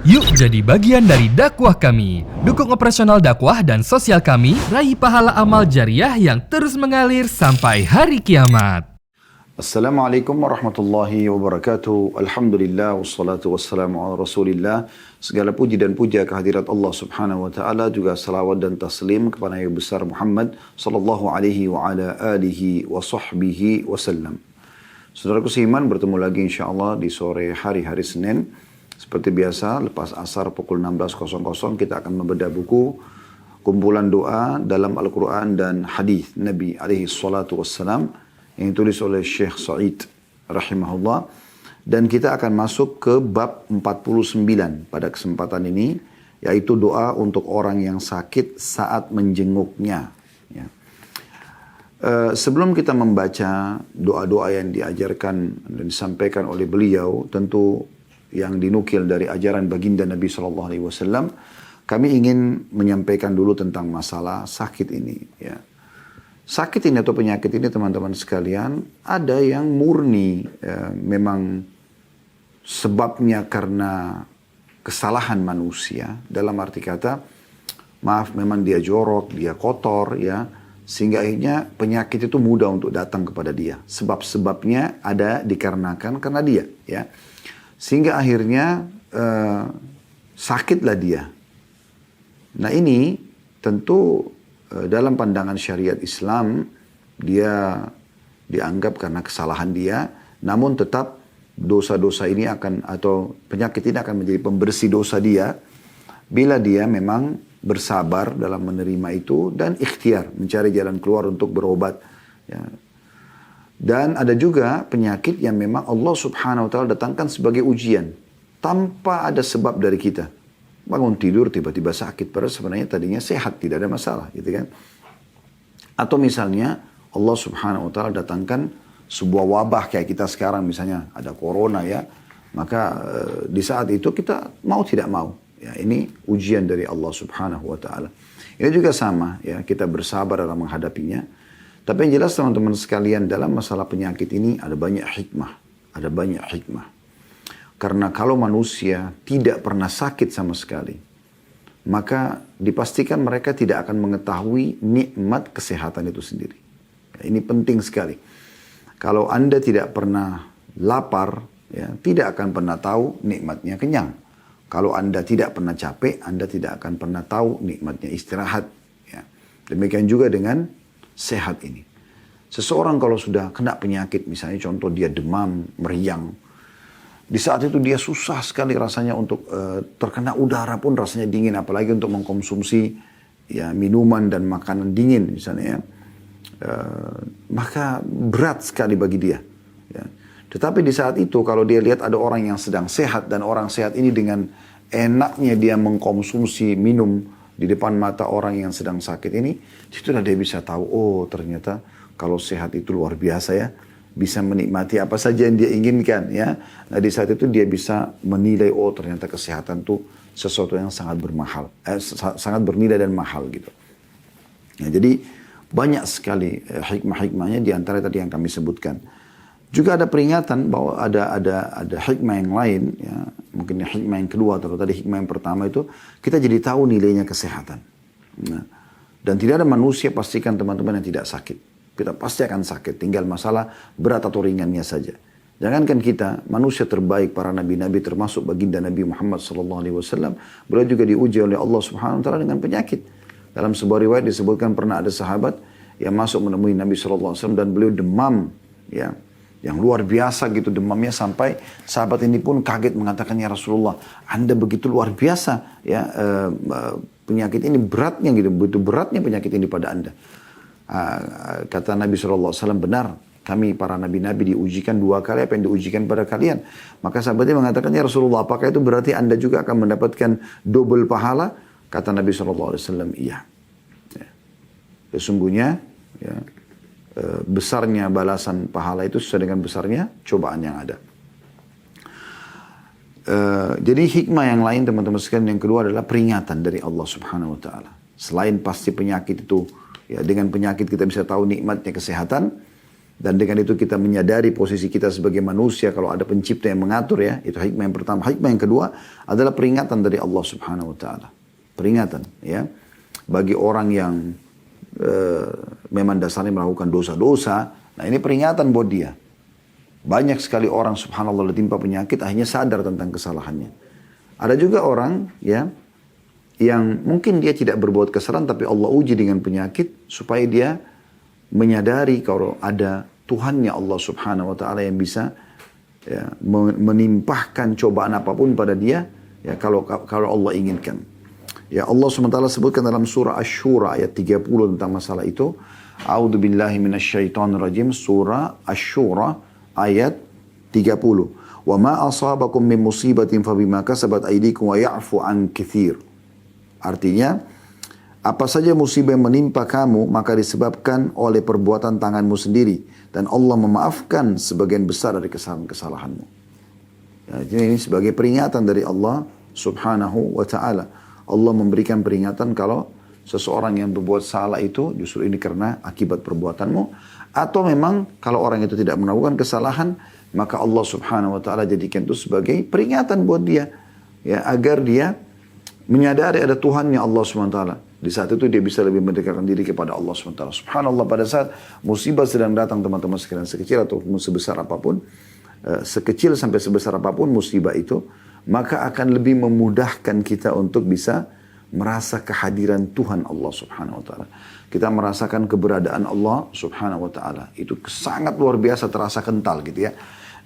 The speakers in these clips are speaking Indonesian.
Yuk jadi bagian dari dakwah kami. Dukung operasional dakwah dan sosial kami, raih pahala amal jariah yang terus mengalir sampai hari kiamat. Assalamualaikum warahmatullahi wabarakatuh. Alhamdulillah wassalatu wassalamu ala Rasulillah. Segala puji dan puja kehadirat Allah Subhanahu wa taala, juga salawat dan taslim kepada Nabi besar Muhammad sallallahu alaihi wa ala alihi wa sahbihi wasallam. Saudaraku seiman, bertemu lagi insyaallah di sore hari Senin. Seperti biasa, lepas asar pukul 16.00 kita akan membedah buku kumpulan doa dalam Al-Quran dan hadis Nabi alaihi salatu wassalam yang ditulis oleh Syekh Sa'id rahimahullah. Dan kita akan masuk ke bab 49 pada kesempatan ini, yaitu doa untuk orang yang sakit saat menjenguknya. Ya. Sebelum kita membaca doa-doa yang diajarkan dan disampaikan oleh beliau, tentu yang dinukil dari ajaran baginda Nabi SAW, kami ingin menyampaikan dulu tentang masalah sakit ini. Ya. Sakit ini atau penyakit ini teman-teman sekalian, ada yang murni memang sebabnya karena kesalahan manusia. Dalam arti kata, maaf memang dia jorok, dia kotor ya, sehingga akhirnya penyakit itu mudah untuk datang kepada dia. Sebab-sebabnya ada dikarenakan karena dia ya. Sehingga akhirnya sakitlah dia. Nah ini tentu dalam pandangan syariat Islam dia dianggap karena kesalahan dia, namun tetap dosa-dosa ini akan atau penyakit ini akan menjadi pembersih dosa dia bila dia memang bersabar dalam menerima itu dan ikhtiar mencari jalan keluar untuk berobat. Ya. Dan ada juga penyakit yang memang Allah Subhanahu wa taala datangkan sebagai ujian tanpa ada sebab dari kita. Bangun tidur tiba-tiba sakit, padahal sebenarnya tadinya sehat, tidak ada masalah, gitu kan? Atau misalnya Allah Subhanahu wa taala datangkan sebuah wabah kayak kita sekarang, misalnya ada corona ya, maka di saat itu kita mau tidak mau, ya ini ujian dari Allah Subhanahu wa taala. Ini juga sama ya, kita bersabar dalam menghadapinya. Tapi yang jelas teman-teman sekalian, dalam masalah penyakit ini ada banyak hikmah. Ada banyak hikmah. Karena kalau manusia tidak pernah sakit sama sekali, maka dipastikan mereka tidak akan mengetahui nikmat kesehatan itu sendiri. Ini penting sekali. Kalau Anda tidak pernah lapar, ya, tidak akan pernah tahu nikmatnya kenyang. Kalau Anda tidak pernah capek, Anda tidak akan pernah tahu nikmatnya istirahat. Ya. Demikian juga dengan sehat ini. Seseorang kalau sudah kena penyakit, misalnya contoh dia demam, meriang, di saat itu dia susah sekali rasanya untuk terkena udara pun rasanya dingin, apalagi untuk mengkonsumsi ya minuman dan makanan dingin misalnya ya. Maka berat sekali bagi dia. Ya. Tetapi di saat itu kalau dia lihat ada orang yang sedang sehat, dan orang sehat ini dengan enaknya dia mengkonsumsi minum di depan mata orang yang sedang sakit ini, situlah dia bisa tahu, oh ternyata kalau sehat itu luar biasa ya, bisa menikmati apa saja yang dia inginkan ya. Nah di saat itu dia bisa menilai, oh ternyata kesehatan itu sesuatu yang sangat sangat bernilai dan mahal gitu. Ya, jadi banyak sekali hikmah-hikmahnya, di antara tadi yang kami sebutkan. Juga ada peringatan bahwa ada hikmah yang lain, ya, mungkin hikmah yang kedua atau tadi hikmah yang pertama itu, kita jadi tahu nilainya kesehatan. Nah, dan tidak ada manusia, pastikan teman-teman, yang tidak sakit. Kita pasti akan sakit, tinggal masalah berat atau ringannya saja. Jangankan kita, manusia terbaik, para nabi-nabi termasuk baginda Nabi Muhammad SAW, beliau juga diuji oleh Allah Subhanahu wa taala dengan penyakit. Dalam sebuah riwayat disebutkan pernah ada sahabat yang masuk menemui Nabi SAW dan beliau demam, ya. Yang luar biasa gitu demamnya, sampai sahabat ini pun kaget mengatakan, ya Rasulullah, Anda begitu luar biasa ya penyakit ini beratnya gitu, begitu beratnya penyakit ini pada Anda. Kata Nabi SAW, benar, kami para nabi-nabi diujikan 2 kali apa yang diujikan pada kalian. Maka sahabatnya mengatakan, ya Rasulullah, apakah itu berarti Anda juga akan mendapatkan double pahala? Kata Nabi SAW, iya. Ya. Sesungguhnya ya, besarnya balasan pahala itu sesuai dengan besarnya cobaan yang ada. Jadi hikmah yang lain teman-teman sekalian, yang kedua adalah peringatan dari Allah Subhanahu wa taala. Selain pasti penyakit itu, ya dengan penyakit kita bisa tahu nikmatnya kesehatan, Dan dengan itu kita menyadari posisi kita sebagai manusia kalau ada pencipta yang mengatur ya. Itu hikmah yang pertama. Hikmah yang kedua adalah peringatan dari Allah Subhanahu wa taala. Peringatan ya. Bagi orang yang memang dasarnya melakukan dosa-dosa, nah ini peringatan buat dia. Banyak sekali orang subhanallah ditimpa penyakit akhirnya sadar tentang kesalahannya. Ada juga orang ya yang mungkin dia tidak berbuat kesalahan tapi Allah uji dengan penyakit supaya dia menyadari kalau ada Tuhannya Allah Subhanahu wa taala yang bisa ya, menimpahkan cobaan apapun pada dia ya kalau Allah inginkan. Ya Allah SWT sebutkan dalam surah Asy-Syura ayat 30 tentang masalah itu. A'udzu billahi minasyaitonir rajim, surah Asy-Syura ayat 30. Wa ma asabakum min musibatin fabima kasabat aydikum wa ya'fu an katsir. Artinya, apa saja musibah yang menimpa kamu maka disebabkan oleh perbuatan tanganmu sendiri dan Allah memaafkan sebagian besar dari kesalahan-kesalahanmu. Ya, jadi ini sebagai peringatan dari Allah Subhanahu wa taala. Allah memberikan peringatan kalau seseorang yang berbuat salah itu justru ini karena akibat perbuatanmu. Atau memang kalau orang itu tidak melakukan kesalahan, maka Allah Subhanahu wa taala jadikan itu sebagai peringatan buat dia. Ya, agar dia menyadari ada Tuhannya Allah Subhanahu wa taala. Di saat itu dia bisa lebih mendekatkan diri kepada Allah Subhanahu wa taala. Subhanallah, pada saat musibah sedang datang teman-teman sekalian, sekecil atau sebesar apapun, sekecil sampai sebesar apapun musibah itu, maka akan lebih memudahkan kita untuk bisa merasa kehadiran Tuhan Allah Subhanahu wa taala. Kita merasakan keberadaan Allah Subhanahu wa taala. Itu sangat luar biasa, terasa kental gitu ya.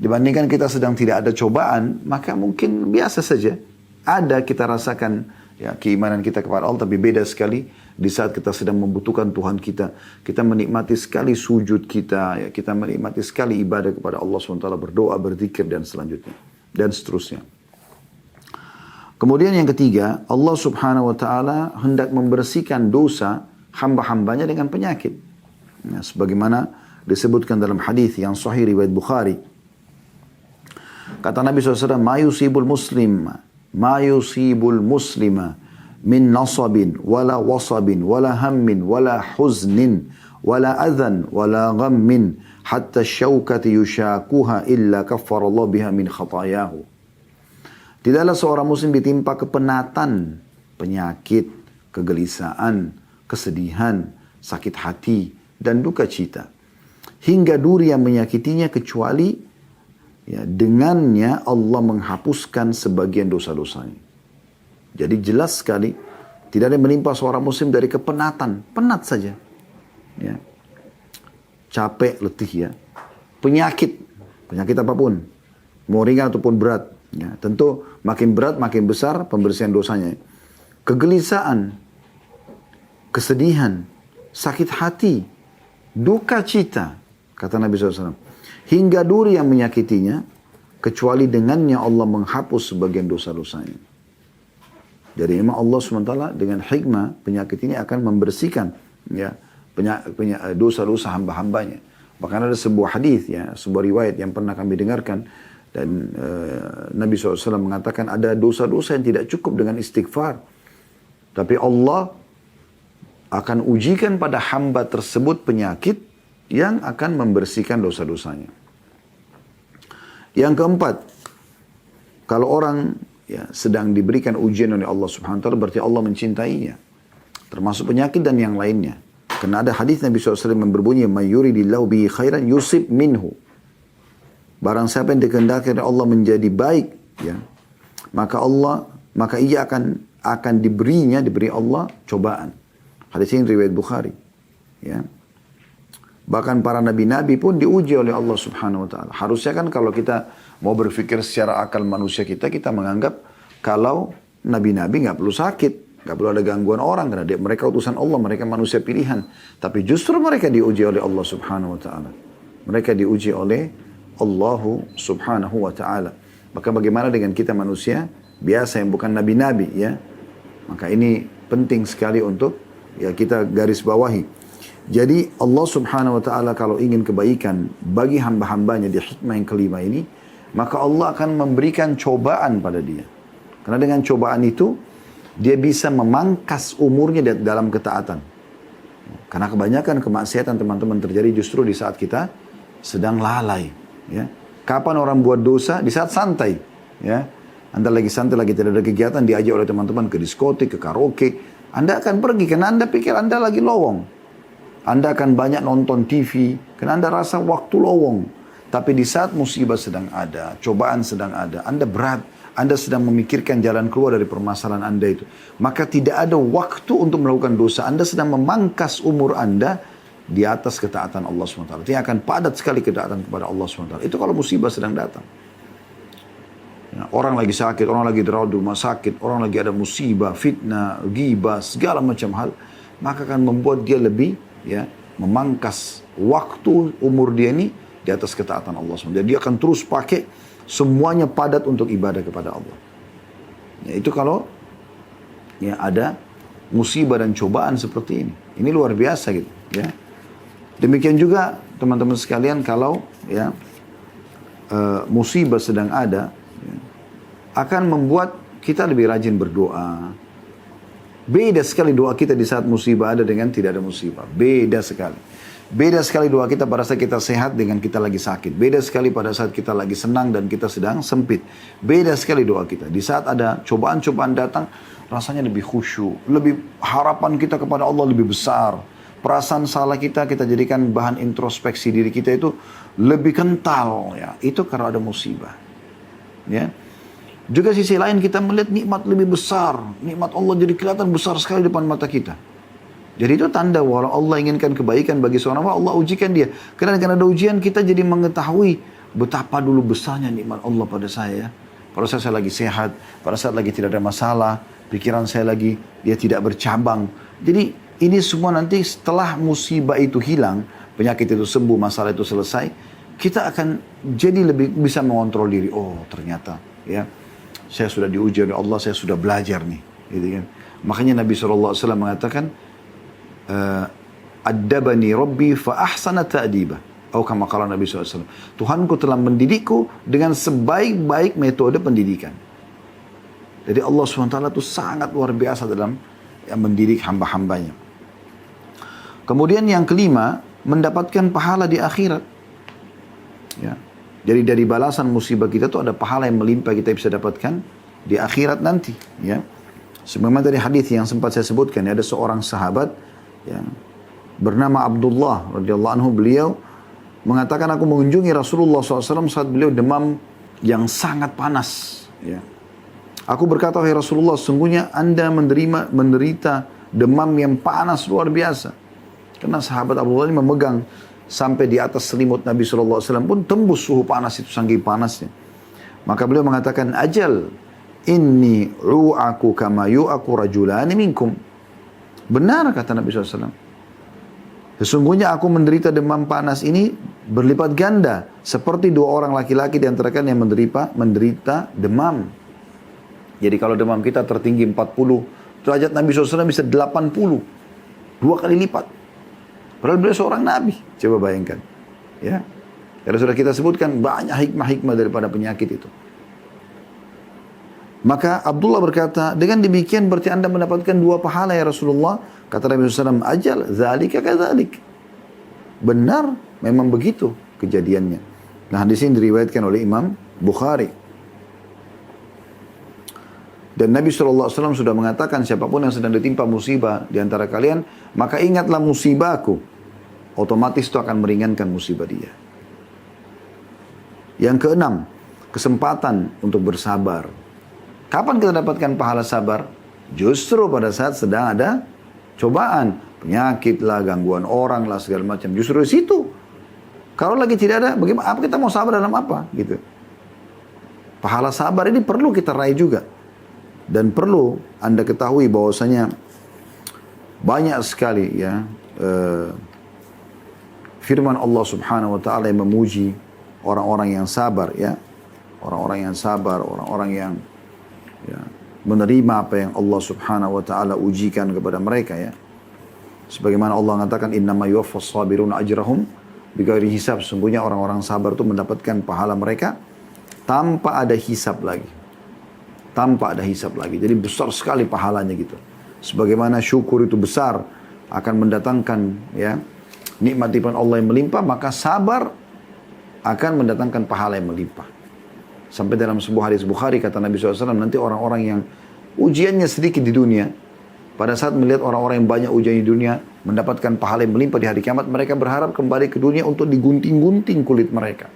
Dibandingkan kita sedang tidak ada cobaan, maka mungkin biasa saja. Ada kita rasakan ya keimanan kita kepada Allah, tapi beda sekali di saat kita sedang membutuhkan Tuhan kita. Kita menikmati sekali sujud kita, ya, kita menikmati sekali ibadah kepada Allah Subhanahu wa taala, berdoa, berzikir dan selanjutnya dan seterusnya. Kemudian yang ketiga, Allah Subhanahu wa taala hendak membersihkan dosa hamba-hambanya dengan penyakit. Ya, sebagaimana disebutkan dalam hadis yang sahih riwayat Bukhari. Kata Nabi SAW, "Ma yusibul muslima min nasabin wala wasabin wala hammin wala huznin wala adhan wala ghammin hatta syaukati yushakuha illa kaffarallahu biha min khatayahu." Tidaklah seorang muslim ditimpa kepenatan, penyakit, kegelisahan, kesedihan, sakit hati, dan duka cita. Hingga duri yang menyakitinya kecuali ya, dengannya Allah menghapuskan sebagian dosa-dosanya. Jadi jelas sekali, tidak ada yang menimpa seorang muslim dari kepenatan, penat saja. Ya. Capek, letih ya. Penyakit apapun, mau ringan ataupun berat. Ya, tentu makin berat, makin besar pembersihan dosanya. Kegelisahan, kesedihan, sakit hati, duka cita, kata Nabi SAW. Hingga duri yang menyakitinya, kecuali dengannya Allah menghapus sebagian dosa-dosanya. Jadi memang Allah SWT dengan hikmah penyakit ini akan membersihkan ya, dosa-dosa hamba-hambanya. Bahkan ada sebuah hadis ya, sebuah riwayat yang pernah kami dengarkan. Dan Nabi SAW mengatakan ada dosa-dosa yang tidak cukup dengan istighfar. Tapi Allah akan ujikan pada hamba tersebut penyakit yang akan membersihkan dosa-dosanya. Yang keempat, kalau orang ya, sedang diberikan ujian oleh Allah Subhanahu wa taala, berarti Allah mencintainya. Termasuk penyakit dan yang lainnya. Karena ada hadis Nabi SAW yang berbunyi, "May yuridillahu bihi khairan yusib minhu." Barang siapa yang dikehendaki oleh Allah menjadi baik, ya, maka ia akan diberi Allah cobaan. Hadis ini riwayat Bukhari. Ya. Bahkan para nabi-nabi pun diuji oleh Allah Subhanahu wa taala. Harusnya kan kalau kita mau berpikir secara akal manusia kita menganggap kalau nabi-nabi nggak perlu sakit, nggak perlu ada gangguan orang karena mereka utusan Allah, mereka manusia pilihan. Tapi justru mereka diuji oleh Allah Subhanahu wa taala. Mereka diuji oleh Allah Subhanahu wa ta'ala. Maka bagaimana dengan kita manusia biasa yang bukan nabi-nabi ya. Maka ini penting sekali untuk ya kita garis bawahi. Jadi Allah Subhanahu wa ta'ala kalau ingin kebaikan bagi hamba-hambanya di hikmah yang kelima ini, maka Allah akan memberikan cobaan pada dia. Karena dengan cobaan itu dia bisa memangkas umurnya dalam ketaatan. Karena kebanyakan kemaksiatan teman-teman terjadi justru di saat kita sedang lalai. Ya. Kapan orang buat dosa? Di saat santai. Ya. Anda lagi santai, lagi tidak ada kegiatan, diajak oleh teman-teman ke diskotik, ke karaoke. Anda akan pergi karena Anda pikir Anda lagi lowong. Anda akan banyak nonton TV karena Anda rasa waktu lowong. Tapi di saat musibah sedang ada, cobaan sedang ada, Anda berat, Anda sedang memikirkan jalan keluar dari permasalahan Anda itu. Maka tidak ada waktu untuk melakukan dosa. Anda sedang memangkas umur Anda di atas ketaatan Allah SWT. Itu akan padat sekali ketaatan kepada Allah SWT. Itu kalau musibah sedang datang. Ya, orang lagi sakit, orang lagi dirawat di rumah sakit, orang lagi ada musibah, fitnah, ghibah, segala macam hal. Maka akan membuat dia lebih memangkas waktu umur dia ini di atas ketaatan Allah SWT. Jadi dia akan terus pakai semuanya padat untuk ibadah kepada Allah. Ya, itu kalau ada musibah dan cobaan seperti ini. Ini luar biasa gitu. Ya. Demikian juga teman-teman sekalian kalau musibah sedang ada, akan membuat kita lebih rajin berdoa. Beda sekali doa kita di saat musibah ada dengan tidak ada musibah. Beda sekali. Beda sekali doa kita pada saat kita sehat dengan kita lagi sakit. Beda sekali pada saat kita lagi senang dan kita sedang sempit. Beda sekali doa kita. Di saat ada cobaan-cobaan datang, rasanya lebih khusyuk. Lebih harapan kita kepada Allah lebih besar. Perasaan salah kita jadikan bahan introspeksi diri kita itu lebih kental. Ya. Itu karena ada musibah. Ya. Juga sisi lain kita melihat nikmat lebih besar. Nikmat Allah jadi kelihatan besar sekali depan mata kita. Jadi itu tanda bahwa Allah inginkan kebaikan bagi seorang hamba, Allah ujikan dia. Karena ada ujian kita jadi mengetahui betapa dulu besarnya nikmat Allah pada saya. Pada saat saya lagi sehat, pada saat lagi tidak ada masalah, pikiran saya lagi dia tidak bercabang. Jadi ini semua nanti setelah musibah itu hilang, penyakit itu sembuh, masalah itu selesai, kita akan jadi lebih bisa mengontrol diri. Oh ternyata ya saya sudah diuji oleh Allah, saya sudah belajar nih. Gitu kan. Makanya Nabi SAW mengatakan, Addabani Rabbi fa ahsana ta'diba. Atau kama qala Nabi SAW. Tuhanku telah mendidikku dengan sebaik-baik metode pendidikan. Jadi Allah SWT itu sangat luar biasa dalam mendidik hamba-hambanya. Kemudian yang kelima, mendapatkan pahala di akhirat. Ya. Jadi dari balasan musibah kita itu ada pahala yang melimpah kita bisa dapatkan di akhirat nanti. Ya. Sebagaimana dari hadis yang sempat saya sebutkan, ada seorang sahabat bernama Abdullah radhiyallahu anhu, beliau mengatakan aku mengunjungi Rasulullah SAW saat beliau demam yang sangat panas. Ya. Aku berkata, wahai Rasulullah, sungguhnya Anda menderita demam yang panas luar biasa. Karena sahabat Abdullah ini memegang sampai di atas selimut Nabi SAW pun tembus suhu panas itu, saking panasnya. Maka beliau mengatakan, ajal inni ru'aku kama yu'aku rajulani minkum. Benar kata Nabi SAW. Sesungguhnya aku menderita demam panas ini berlipat ganda. Seperti dua orang laki-laki di antara kalian yang menderita demam. Jadi kalau demam kita tertinggi 40 derajat, Nabi SAW bisa 80. 2 kali lipat. Padahal beliau seorang Nabi. Coba bayangkan. Ya. Karena sudah kita sebutkan banyak hikmah-hikmah daripada penyakit itu. Maka Abdullah berkata, dengan demikian berarti Anda mendapatkan 2 pahala ya Rasulullah. Kata Nabi SAW, ajal, zalika kadzalik. Benar, memang begitu kejadiannya. Nah, hadis ini diriwayatkan oleh Imam Bukhari. Dan Nabi SAW sudah mengatakan, siapapun yang sedang ditimpa musibah di antara kalian, maka ingatlah musibahku. Otomatis itu akan meringankan musibah dia. Yang keenam, kesempatan untuk bersabar. Kapan kita dapatkan pahala sabar? Justru pada saat sedang ada cobaan. Penyakit lah, gangguan orang lah, segala macam. Justru di situ. Kalau lagi tidak ada, bagaimana? Apa kita mau sabar dalam apa? Gitu. Pahala sabar ini perlu kita raih juga. Dan perlu Anda ketahui bahwasanya banyak sekali ya firman Allah Subhanahu wa taala yang memuji orang-orang yang sabar ya. Orang-orang yang sabar, orang-orang yang menerima apa yang Allah Subhanahu wa taala ujikan kepada mereka ya. Sebagaimana Allah mengatakan innama yuwaffas sabiruna ajrahum bighairi hisab. Sungguhnya orang-orang sabar itu mendapatkan pahala mereka tanpa ada hisab lagi. Tanpa ada hisab lagi. Jadi besar sekali pahalanya gitu. Sebagaimana syukur itu besar akan mendatangkan ya nikmat-nikmat Allah yang melimpah, maka sabar akan mendatangkan pahala yang melimpah. Sampai dalam sebuah hadis Bukhari kata Nabi SAW, nanti orang-orang yang ujiannya sedikit di dunia, pada saat melihat orang-orang yang banyak ujian di dunia, mendapatkan pahala yang melimpah di hari kiamat, mereka berharap kembali ke dunia untuk digunting-gunting kulit mereka.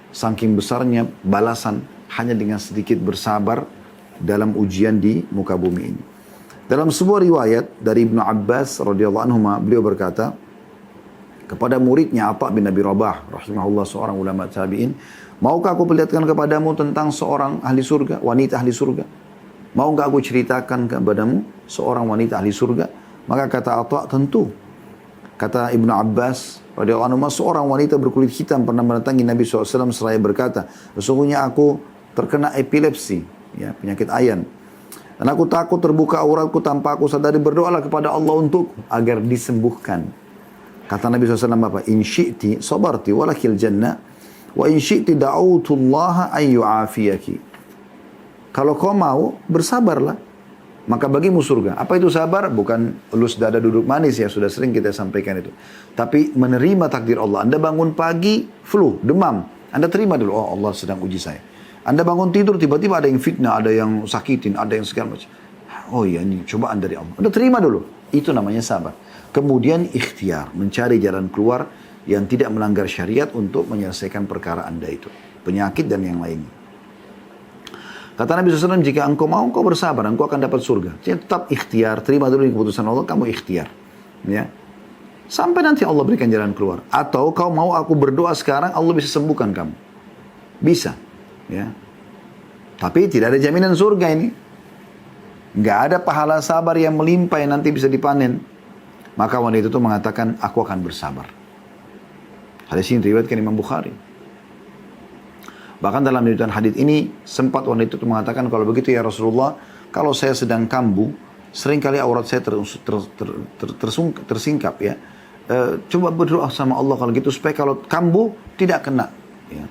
Saking besarnya balasan hanya dengan sedikit bersabar dalam ujian di muka bumi ini. Dalam sebuah riwayat dari Ibnu Abbas radhiyallahu anhu, beliau berkata kepada muridnya Atha bin Abi Rabah rahimahullah, seorang ulama tabi'in, maukah aku perlihatkan kepadamu tentang seorang ahli surga, wanita ahli surga? Mau enggak aku ceritakan kepadamu seorang wanita ahli surga? Maka kata Atha, tentu. Kata Ibnu Abbas radhiyallahu anhu, seorang wanita berkulit hitam pernah mendatangi Nabi SAW seraya berkata, sesungguhnya aku terkena epilepsi, ya, penyakit ayan. Dan aku takut terbuka auratku tanpa aku sadari, berdoalah kepada Allah untukku agar disembuhkan. Kata Nabi SAW apa? In syi'ti sabarti walakil jannah, wa in syi'ti da'utullaha ayyu'afiyaki. Kalau kau mau, bersabarlah, maka bagimu surga. Apa itu sabar? Bukan elus dada duduk manis, ya, sudah sering kita sampaikan itu. Tapi menerima takdir Allah. Anda bangun pagi, flu, demam. Anda terima dulu, oh Allah sedang uji saya. Anda bangun tidur, tiba-tiba ada yang fitnah, ada yang sakitin, ada yang segala macam. Oh iya, ini cobaan dari Allah. Anda terima dulu. Itu namanya sabar. Kemudian ikhtiar, mencari jalan keluar yang tidak melanggar syariat untuk menyelesaikan perkara Anda itu. Penyakit dan yang lainnya. Kata Nabi SAW, jika engkau mau, engkau bersabar, engkau akan dapat surga. Jadi tetap ikhtiar, terima dulu keputusan Allah, kamu ikhtiar. Ya. Sampai nanti Allah berikan jalan keluar. Atau kau mau aku berdoa sekarang, Allah bisa sembuhkan kamu. Bisa. Ya. Tapi tidak ada jaminan surga ini. Nggak ada pahala sabar yang melimpah yang nanti bisa dipanen. Maka wanita itu mengatakan, aku akan bersabar. Hadis ini diriwayatkan Imam Bukhari. Bahkan dalam riwayat hadis ini, sempat wanita itu mengatakan, kalau begitu ya Rasulullah, kalau saya sedang kambuh, seringkali aurat saya tersingkap, ya. Coba berdoa sama Allah kalau gitu, supaya kalau kambuh tidak kena, ya.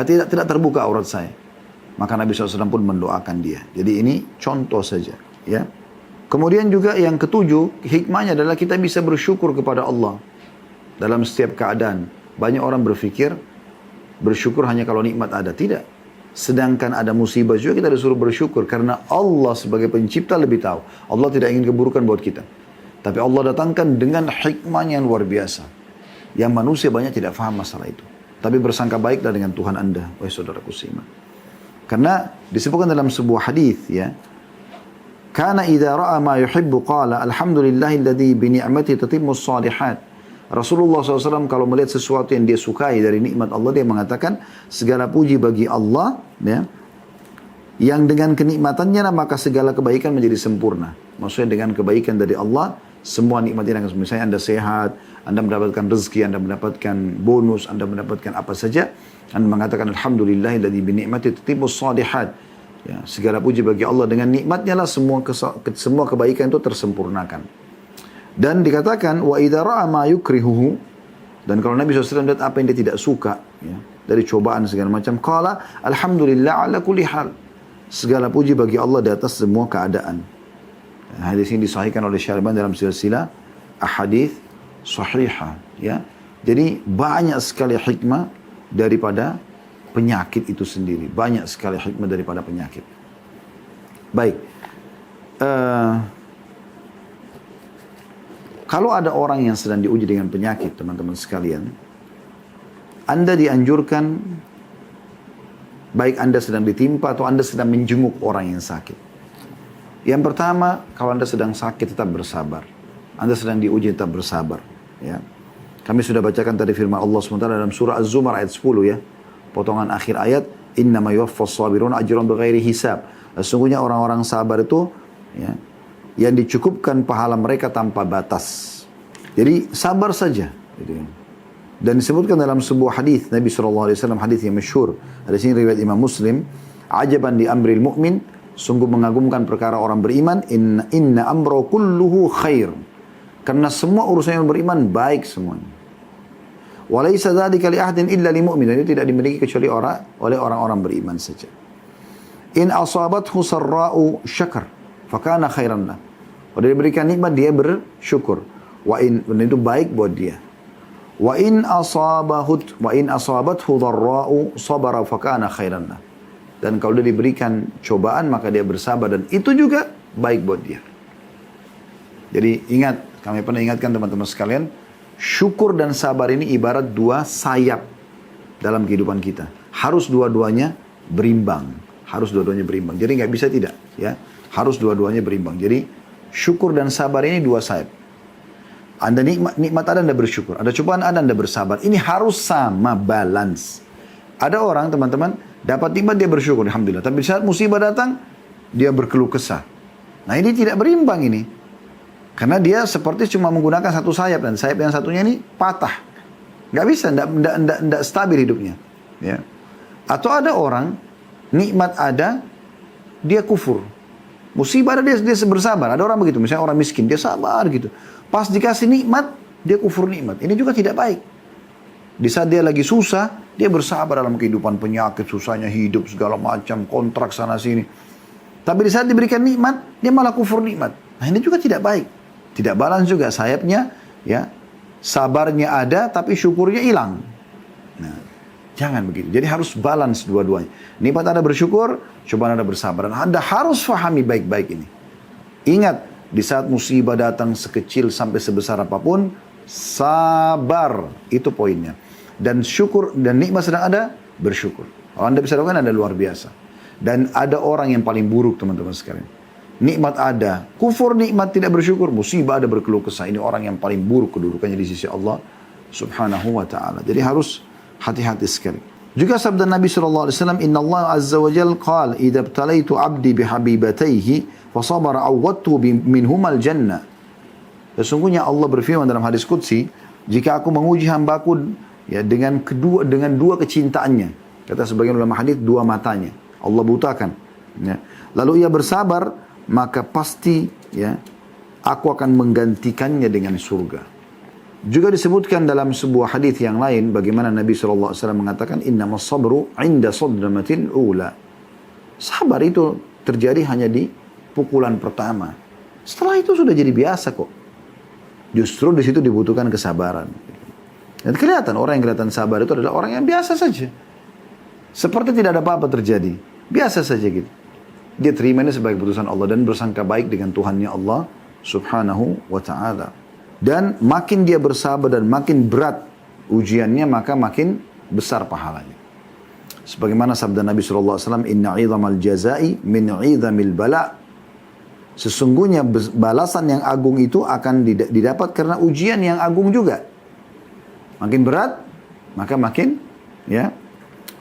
Tidak terbuka aurat saya. Maka Nabi SAW pun mendoakan dia. Jadi ini contoh saja, ya. Kemudian juga yang ketujuh, hikmahnya adalah kita bisa bersyukur kepada Allah dalam setiap keadaan. Banyak orang berpikir bersyukur hanya kalau nikmat ada. Tidak. Sedangkan ada musibah juga kita disuruh bersyukur. Karena Allah sebagai pencipta lebih tahu. Allah tidak ingin keburukan buat kita. Tapi Allah datangkan dengan hikmahnya yang luar biasa. Yang manusia banyak tidak faham masalah itu. Tapi bersangka baiklah dengan Tuhan Anda, wahai saudaraku seiman. Karena disebutkan dalam sebuah hadis, ya. Kana idza ra'a ma yuhibbu qala alhamdulillahilladzi bi ni'mati tatimmus shalihat. Rasulullah SAW kalau melihat sesuatu yang dia sukai dari nikmat Allah, dia mengatakan segala puji bagi Allah, ya, yang dengan kenikmatannya maka segala kebaikan menjadi sempurna. Maksudnya dengan kebaikan dari Allah, semua nikmat yang akan, misalnya Anda sehat, Anda mendapatkan rezeki, Anda mendapatkan bonus, Anda mendapatkan apa saja, Anda mengatakan alhamdulillahilladzi bi ni'mati tatimmus shalihat. Ya, segala puji bagi Allah, dengan nikmatnya lah semua kebaikan itu tersempurnakan. Dan dikatakan wa idza ra'a ma yukrihuhu, dan kalau Nabi SAW lihat apa yang dia tidak suka, ya, dari cobaan segala macam, qala alhamdulillah ala kulli hal, segala puji bagi Allah di atas semua keadaan. Hadis ini disahihkan oleh Syarban dalam silsilah ahadits sahihah, ya. Jadi banyak sekali hikmah daripada penyakit itu sendiri. Banyak sekali hikmah daripada penyakit. Baik. Kalau ada orang yang sedang diuji dengan penyakit, teman-teman sekalian, Anda dianjurkan, baik Anda sedang ditimpa atau Anda sedang menjenguk orang yang sakit. Yang pertama, kalau Anda sedang sakit tetap bersabar. Anda sedang diuji tetap bersabar. Ya. Kami sudah bacakan tadi firman Allah SWT dalam surah Az-Zumar ayat 10, ya. Potongan akhir ayat, innama yuwaffas sabiruna ajran bighairi hisab. Sesungguhnya orang-orang sabar itu, ya, yang dicukupkan pahala mereka tanpa batas. Jadi sabar saja. Dan disebutkan dalam sebuah hadis Nabi SAW, hadis yang masyhur. Hadis ini riwayat Imam Muslim. Ajaban di amril mu'min, sungguh mengagumkan perkara orang beriman. Inna amro kulluhu khair. Karena semua urusan yang beriman baik semuanya. Walaysa dzalika li ahadin illa lil mu'min. Itu tidak dimiliki kecuali oleh orang-orang beriman saja. In asabathu sarra'u syakar fakana khairan lah. Kalau diberikan nikmat dia bersyukur. Wa in, itu baik buat dia. Wa in asabathu dharra'u sabara fakana khairan lah. Dan kalau dia diberikan cobaan maka dia bersabar dan itu juga baik buat dia. Jadi ingat, kami pernah ingatkan teman-teman sekalian, syukur dan sabar ini ibarat dua sayap dalam kehidupan kita. Harus dua-duanya berimbang. Harus dua-duanya berimbang. Jadi nggak bisa tidak, ya. Harus dua-duanya berimbang. Jadi syukur dan sabar ini dua sayap. Anda nikmat ada, Anda bersyukur. Ada cobaan ada, Anda bersabar. Ini harus sama, balance. Ada orang, teman-teman, dapat nikmat dia bersyukur, alhamdulillah. Tapi saat musibah datang, dia berkeluh kesah. Nah ini tidak berimbang ini. Karena dia seperti cuma menggunakan satu sayap. Dan sayap yang satunya ini patah. Nggak bisa, nggak stabil hidupnya. Ya. Atau ada orang, nikmat ada, dia kufur. Musibah ada, dia bersabar. Ada orang begitu, misalnya orang miskin, dia sabar gitu. Pas dikasih nikmat, dia kufur nikmat. Ini juga tidak baik. Di saat dia lagi susah, dia bersabar dalam kehidupan penyakit, susahnya hidup, segala macam, kontrak sana sini. Tapi di saat diberikan nikmat, dia malah kufur nikmat. Nah ini juga tidak baik. Tidak balance juga sayapnya, ya. Sabarnya ada, tapi syukurnya hilang. Nah, jangan begitu. Jadi harus balance dua-duanya. Nikmat Anda bersyukur, cobaan Anda bersabar. Dan Anda harus fahami baik-baik ini. Ingat, di saat musibah datang sekecil sampai sebesar apapun, sabar. Itu poinnya. Dan syukur, dan nikmat sedang ada, bersyukur. Kalau Anda bisa lakukan, Anda luar biasa. Dan ada orang yang paling buruk, teman-teman sekalian. Nikmat ada, kufur nikmat, tidak bersyukur, musibah ada, berkeluh kesah. Ini orang yang paling buruk kedudukannya di sisi Allah subhanahu wa ta'ala. Jadi harus hati-hati sekali. Juga sabda Nabi SAW, Inna Allah azza wa jal qal, idha btalaitu abdi bihabibatayhi, fasabara awwadtu minhumal jannah. Sesungguhnya Allah berfirman dalam hadis qudsi, jika aku menguji hambaku ya dengan dua kecintaannya, kata sebagian ulama hadis, dua matanya Allah butakan, ya. Lalu ia bersabar, maka pasti ya aku akan menggantikannya dengan surga. Juga disebutkan dalam sebuah hadis yang lain bagaimana Nabi SAW mengatakan, innamas sabru inda sadramatil ula. Sabar itu terjadi hanya di pukulan pertama. Setelah itu sudah jadi biasa kok. Justru di situ dibutuhkan kesabaran. Dan kelihatan orang yang kelihatan sabar itu adalah orang yang biasa saja. Seperti tidak ada apa-apa terjadi. Biasa saja gitu. Dia terima ini sebagai keputusan Allah dan bersangka baik dengan Tuhannya Allah subhanahu wa ta'ala. Dan makin dia bersabar dan makin berat ujiannya, maka makin besar pahalanya. Sebagaimana sabda Nabi SAW, Inna idhamal jazai min idhamil bala. Sesungguhnya balasan yang agung itu akan didapat karena ujian yang agung juga. Makin berat, maka makin ya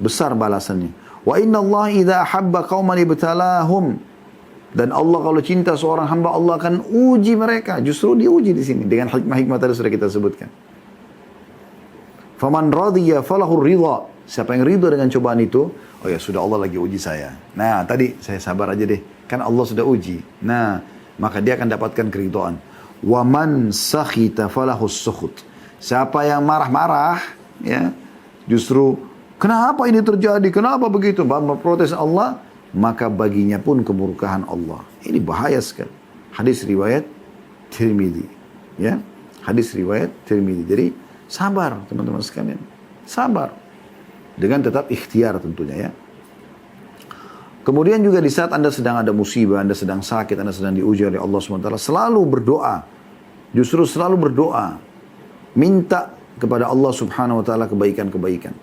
besar balasannya. Wa inna Allah idha ahabba qawman ibtalahum. Dan Allah kalau cinta seorang hamba, Allah akan uji mereka. Justru diuji di sini dengan hikmah-hikmah tadi sudah kita sebutkan. Faman radhiya falahu ridha. Siapa yang ridha dengan cobaan itu, oh ya sudah, Allah lagi uji saya. Nah, tadi saya sabar aja deh, kan Allah sudah uji. Nah, maka dia akan dapatkan keridhaan. Wa man sakhita falahu sukhut. Siapa yang marah-marah, ya, justru kenapa ini terjadi? Kenapa begitu? Memprotes Allah, maka baginya pun kemurkaan Allah. Ini bahaya sekali. Hadis riwayat Tirmidzi, ya. Hadis riwayat Tirmidzi. Jadi sabar, teman-teman sekalian. Sabar. Dengan tetap ikhtiar tentunya, ya. Kemudian juga di saat Anda sedang ada musibah, Anda sedang sakit, Anda sedang diuji oleh Allah SWT, selalu berdoa. Justru selalu berdoa. Minta kepada Allah Subhanahu wa ta'ala kebaikan-kebaikan.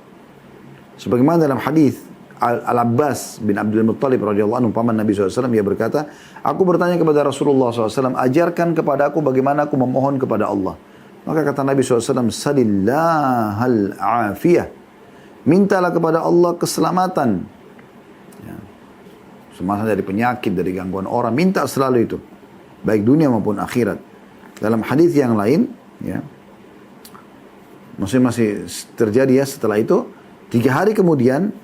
Sebagaimana dalam hadis Al-Abbas bin Abdul Muttalib radhiyallahu anhu, paman Nabi SAW, ia berkata, aku bertanya kepada Rasulullah SAW, ajarkan kepada aku bagaimana aku memohon kepada Allah. Maka kata Nabi SAW, salillahal afiyah. Mintalah kepada Allah keselamatan. Ya. Semasa dari penyakit, dari gangguan orang, minta selalu itu. Baik dunia maupun akhirat. Dalam hadis yang lain, ya, masih terjadi ya setelah itu, 3 hari kemudian,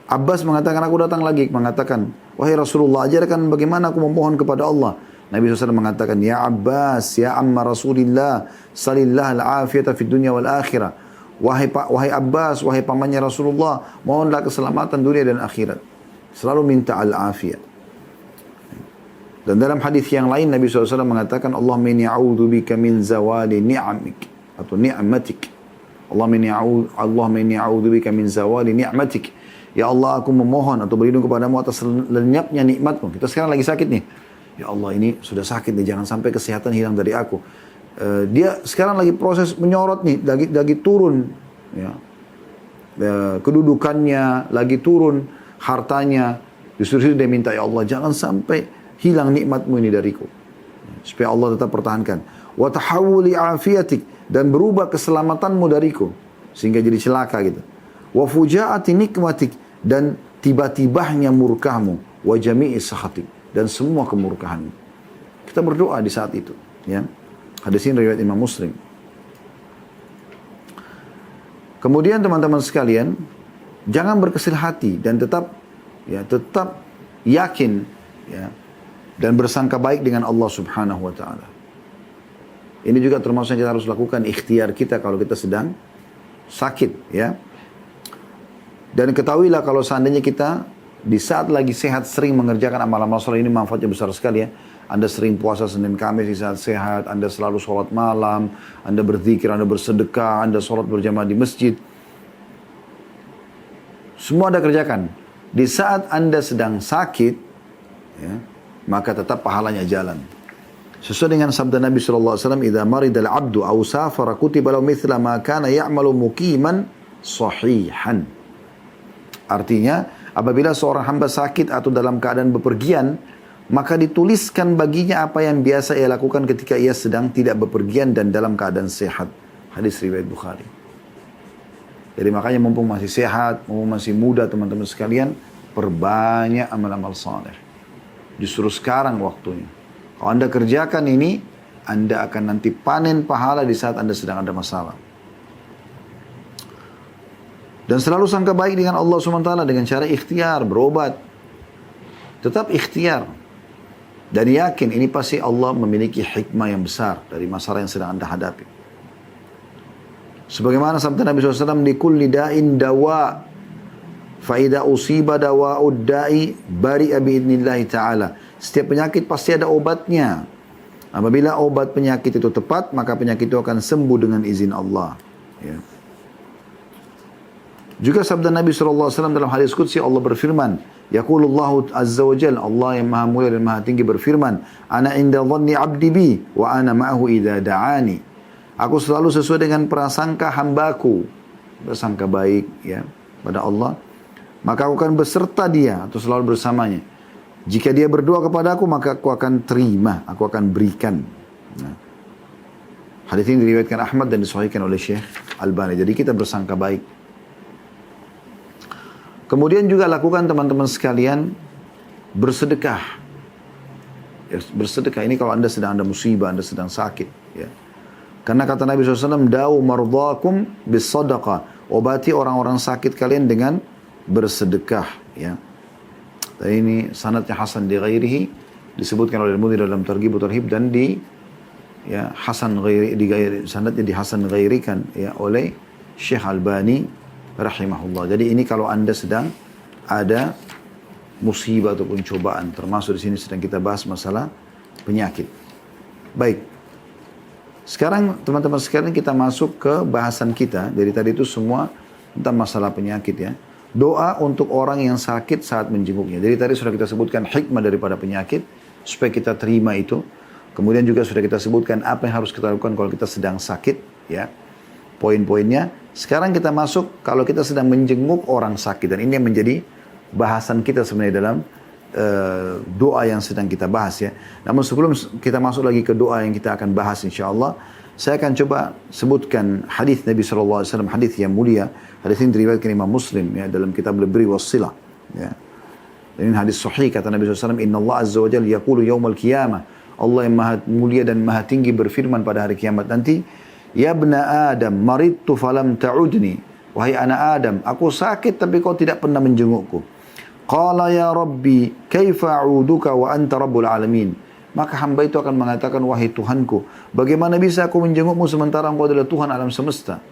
Abbas mengatakan, aku datang lagi, mengatakan, wahai Rasulullah, ajarkan bagaimana aku memohon kepada Allah. Nabi SAW mengatakan, ya Abbas, ya amma Rasulillah, salillah al-afiyata fid dunya wal akhirah. Wahai Abbas, wahai pamannya Rasulullah, mohonlah keselamatan dunia dan akhirat. Selalu minta al-afiyah. Dan dalam hadis yang lain, Nabi SAW mengatakan, Allahumma inni a'udzubika min zawali ni'amik, atau ni'matik. Allahumma inni a'udzubika min zawali ni'matik. Ya Allah, aku memohon atau berlindung kepadamu atas lenyapnya nikmatmu. Kita sekarang lagi sakit nih. Ya Allah, ini sudah sakit nih, jangan sampai kesehatan hilang dari aku. Dia sekarang lagi proses menyorot nih, lagi turun. Ya. Kedudukannya lagi turun, hartanya. Justru dia minta, ya Allah, jangan sampai hilang nikmatmu ini dariku. Supaya Allah tetap pertahankan. Wa tahawuli afiyatik, dan berubah keselamatanmu dariku. Sehingga jadi celaka gitu. Wa fujaati nikmatik, dan tiba-tibahnya murkahmu. Wa jami'i sahatik, dan semua kemurkahanmu. Kita berdoa di saat itu. Ya. Hadis ini riwayat Imam Muslim. Kemudian teman-teman sekalian, jangan berkecil hati dan tetap yakin, ya, dan bersangka baik dengan Allah Subhanahu wa taala. Ini juga termasuk yang kita harus lakukan, ikhtiar kita kalau kita sedang sakit, ya. Dan ketahuilah kalau seandainya kita di saat lagi sehat sering mengerjakan amal-amal soleh, ini manfaatnya besar sekali, ya. Anda sering puasa Senin Kamis di saat sehat, Anda selalu sholat malam, Anda berzikir, Anda bersedekah, Anda sholat berjamaah di masjid. Semua Anda kerjakan. Di saat Anda sedang sakit, ya, maka tetap pahalanya jalan. Sesuai dengan sabda Nabi SAW, "Idza maridal abdu aw safara kutiba lahu mithla ma kana ya'malu muqiman sahihan." Artinya, apabila seorang hamba sakit atau dalam keadaan bepergian, maka dituliskan baginya apa yang biasa ia lakukan ketika ia sedang tidak bepergian dan dalam keadaan sehat. Hadis riwayat Bukhari. Jadi makanya mumpung masih sehat, mumpung masih muda teman-teman sekalian, perbanyak amal-amal saleh. Justru sekarang waktunya. Kalau Anda kerjakan ini, Anda akan nanti panen pahala di saat Anda sedang ada masalah. Dan selalu sangka baik dengan Allah SWT dengan cara ikhtiar, berobat. Tetap ikhtiar. Dan yakin ini pasti Allah memiliki hikmah yang besar dari masalah yang sedang Anda hadapi. Sebagaimana sabda Nabi SAW, "Di kulli da'in dawa, fa idza usiba dawa'ud da'i bari'a bi'idnillahi ta'ala." Setiap penyakit pasti ada obatnya. Apabila obat penyakit itu tepat, maka penyakit itu akan sembuh dengan izin Allah. Ya. Juga sabda Nabi SAW dalam hadis qudsi, Allah berfirman, yaqulullahu azza wa jalla, Allah yang maha mulia dan maha tinggi berfirman, "Ana inda dhanni 'abdi bi wa ana ma'ahu idza da'ani." Aku selalu sesuai dengan prasangka hambaku, bersangka baik, ya, pada Allah, maka aku akan beserta dia atau selalu bersamanya. Jika dia berdoa kepada aku, maka aku akan terima, aku akan berikan. Nah, hadis ini diriwayatkan Ahmad dan disahihkan oleh Syekh Albani. Jadi kita bersangka baik. Kemudian juga lakukan teman-teman sekalian bersedekah. Ya, bersedekah ini kalau Anda sedang ada musibah, Anda sedang sakit. Ya. Karena kata Nabi SAW, "Da'u mardakum bis sadaqah." Obati orang-orang sakit kalian dengan bersedekah. Ya. Dan ini sanadnya Hasan di ghairihi, disebutkan oleh Al-Mundhir dalam Targhib wa Tarhib, dan Hasan ghairi, sanadnya di Hasan ghairikan, ya, oleh Syekh Albani rahimahullah. Jadi ini kalau Anda sedang ada musibah ataupun cobaan, termasuk di sini sedang kita bahas masalah penyakit. Baik. Sekarang teman-teman sekalian kita masuk ke bahasan kita. Dari tadi itu semua tentang masalah penyakit, ya. Doa untuk orang yang sakit saat menjenguknya. Jadi tadi sudah kita sebutkan hikmah daripada penyakit supaya kita terima itu. Kemudian juga sudah kita sebutkan apa yang harus kita lakukan kalau kita sedang sakit, ya. Poin-poinnya. Sekarang kita masuk kalau kita sedang menjenguk orang sakit. Dan ini yang menjadi bahasan kita sebenarnya dalam doa yang sedang kita bahas, ya. Namun sebelum kita masuk lagi ke doa yang kita akan bahas insyaAllah, saya akan coba sebutkan hadis Nabi SAW, hadis yang mulia. Hadis ini diriwayatkan Imam Muslim, ya, dalam kitab Al-Birri was-Silah. Ya. Dan ini hadis sahih, kata Nabi SAW, "Inna Allah azza wa jalla yaqulu yawmal qiyamah." Allah yang maha mulia dan maha tinggi berfirman pada hari kiamat nanti, "Ya bna Adam, maridtu falam ta'udni." Wahai anak Adam, aku sakit tapi kau tidak pernah menjengukku. Qala ya Rabbi, kaifa a'uduka wa anta rabbul alamin. Maka hamba itu akan mengatakan, wahai Tuhanku, bagaimana bisa aku menjengukmu sementara engkau adalah Tuhan alam semesta?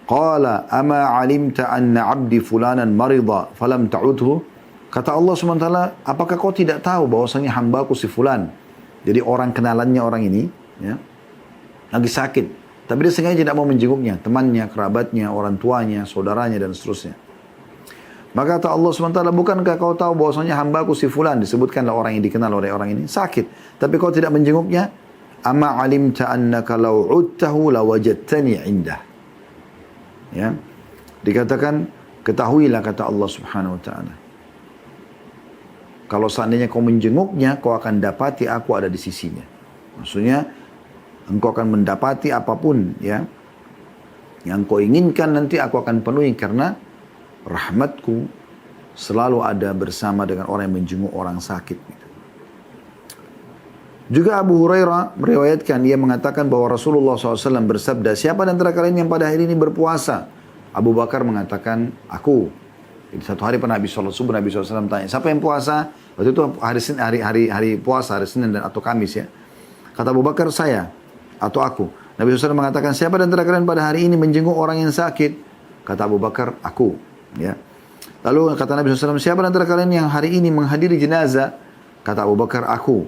Qala ama alimta anna abdi fulanan marida falam ta'udhu. Kata Allah SWT, apakah kau tidak tahu bahwasanya hambaku si fulan, jadi orang kenalannya orang ini, ya, lagi sakit, Tapi dia sengaja tidak mau menjenguknya, temannya, kerabatnya, orang tuanya, saudaranya, dan seterusnya. Maka kata Allah SWT, bukankah kau tahu bahwasanya hambaku si fulan, disebutkanlah orang yang dikenal oleh orang ini, sakit. Tapi kau tidak menjenguknya? Ama alimta annaka law udtahu lawajadtani indah. Ya. Dikatakan, ketahuilah kata Allah Subhanahu wa taala. Kalau seandainya kau menjenguknya, kau akan dapati aku ada di sisinya. Maksudnya, engkau akan mendapati apapun ya yang kau inginkan, nanti aku akan penuhi karena rahmatku selalu ada bersama dengan orang yang menjenguk orang sakit. Juga Abu Hurairah meriwayatkan, dia mengatakan bahwa Rasulullah SAW bersabda, siapa di antara kalian yang pada hari ini berpuasa? Abu Bakar mengatakan, aku. Jadi satu hari pernah Nabi SAW tanya, siapa yang puasa? Waktu itu hari puasa, hari Senin atau Kamis ya. Kata Abu Bakar, saya atau aku. Nabi SAW mengatakan, siapa di antara kalian pada hari ini menjenguk orang yang sakit? Kata Abu Bakar, aku. Ya. Lalu kata Nabi SAW, siapa di antara kalian yang hari ini menghadiri jenazah? Kata Abu Bakar, aku.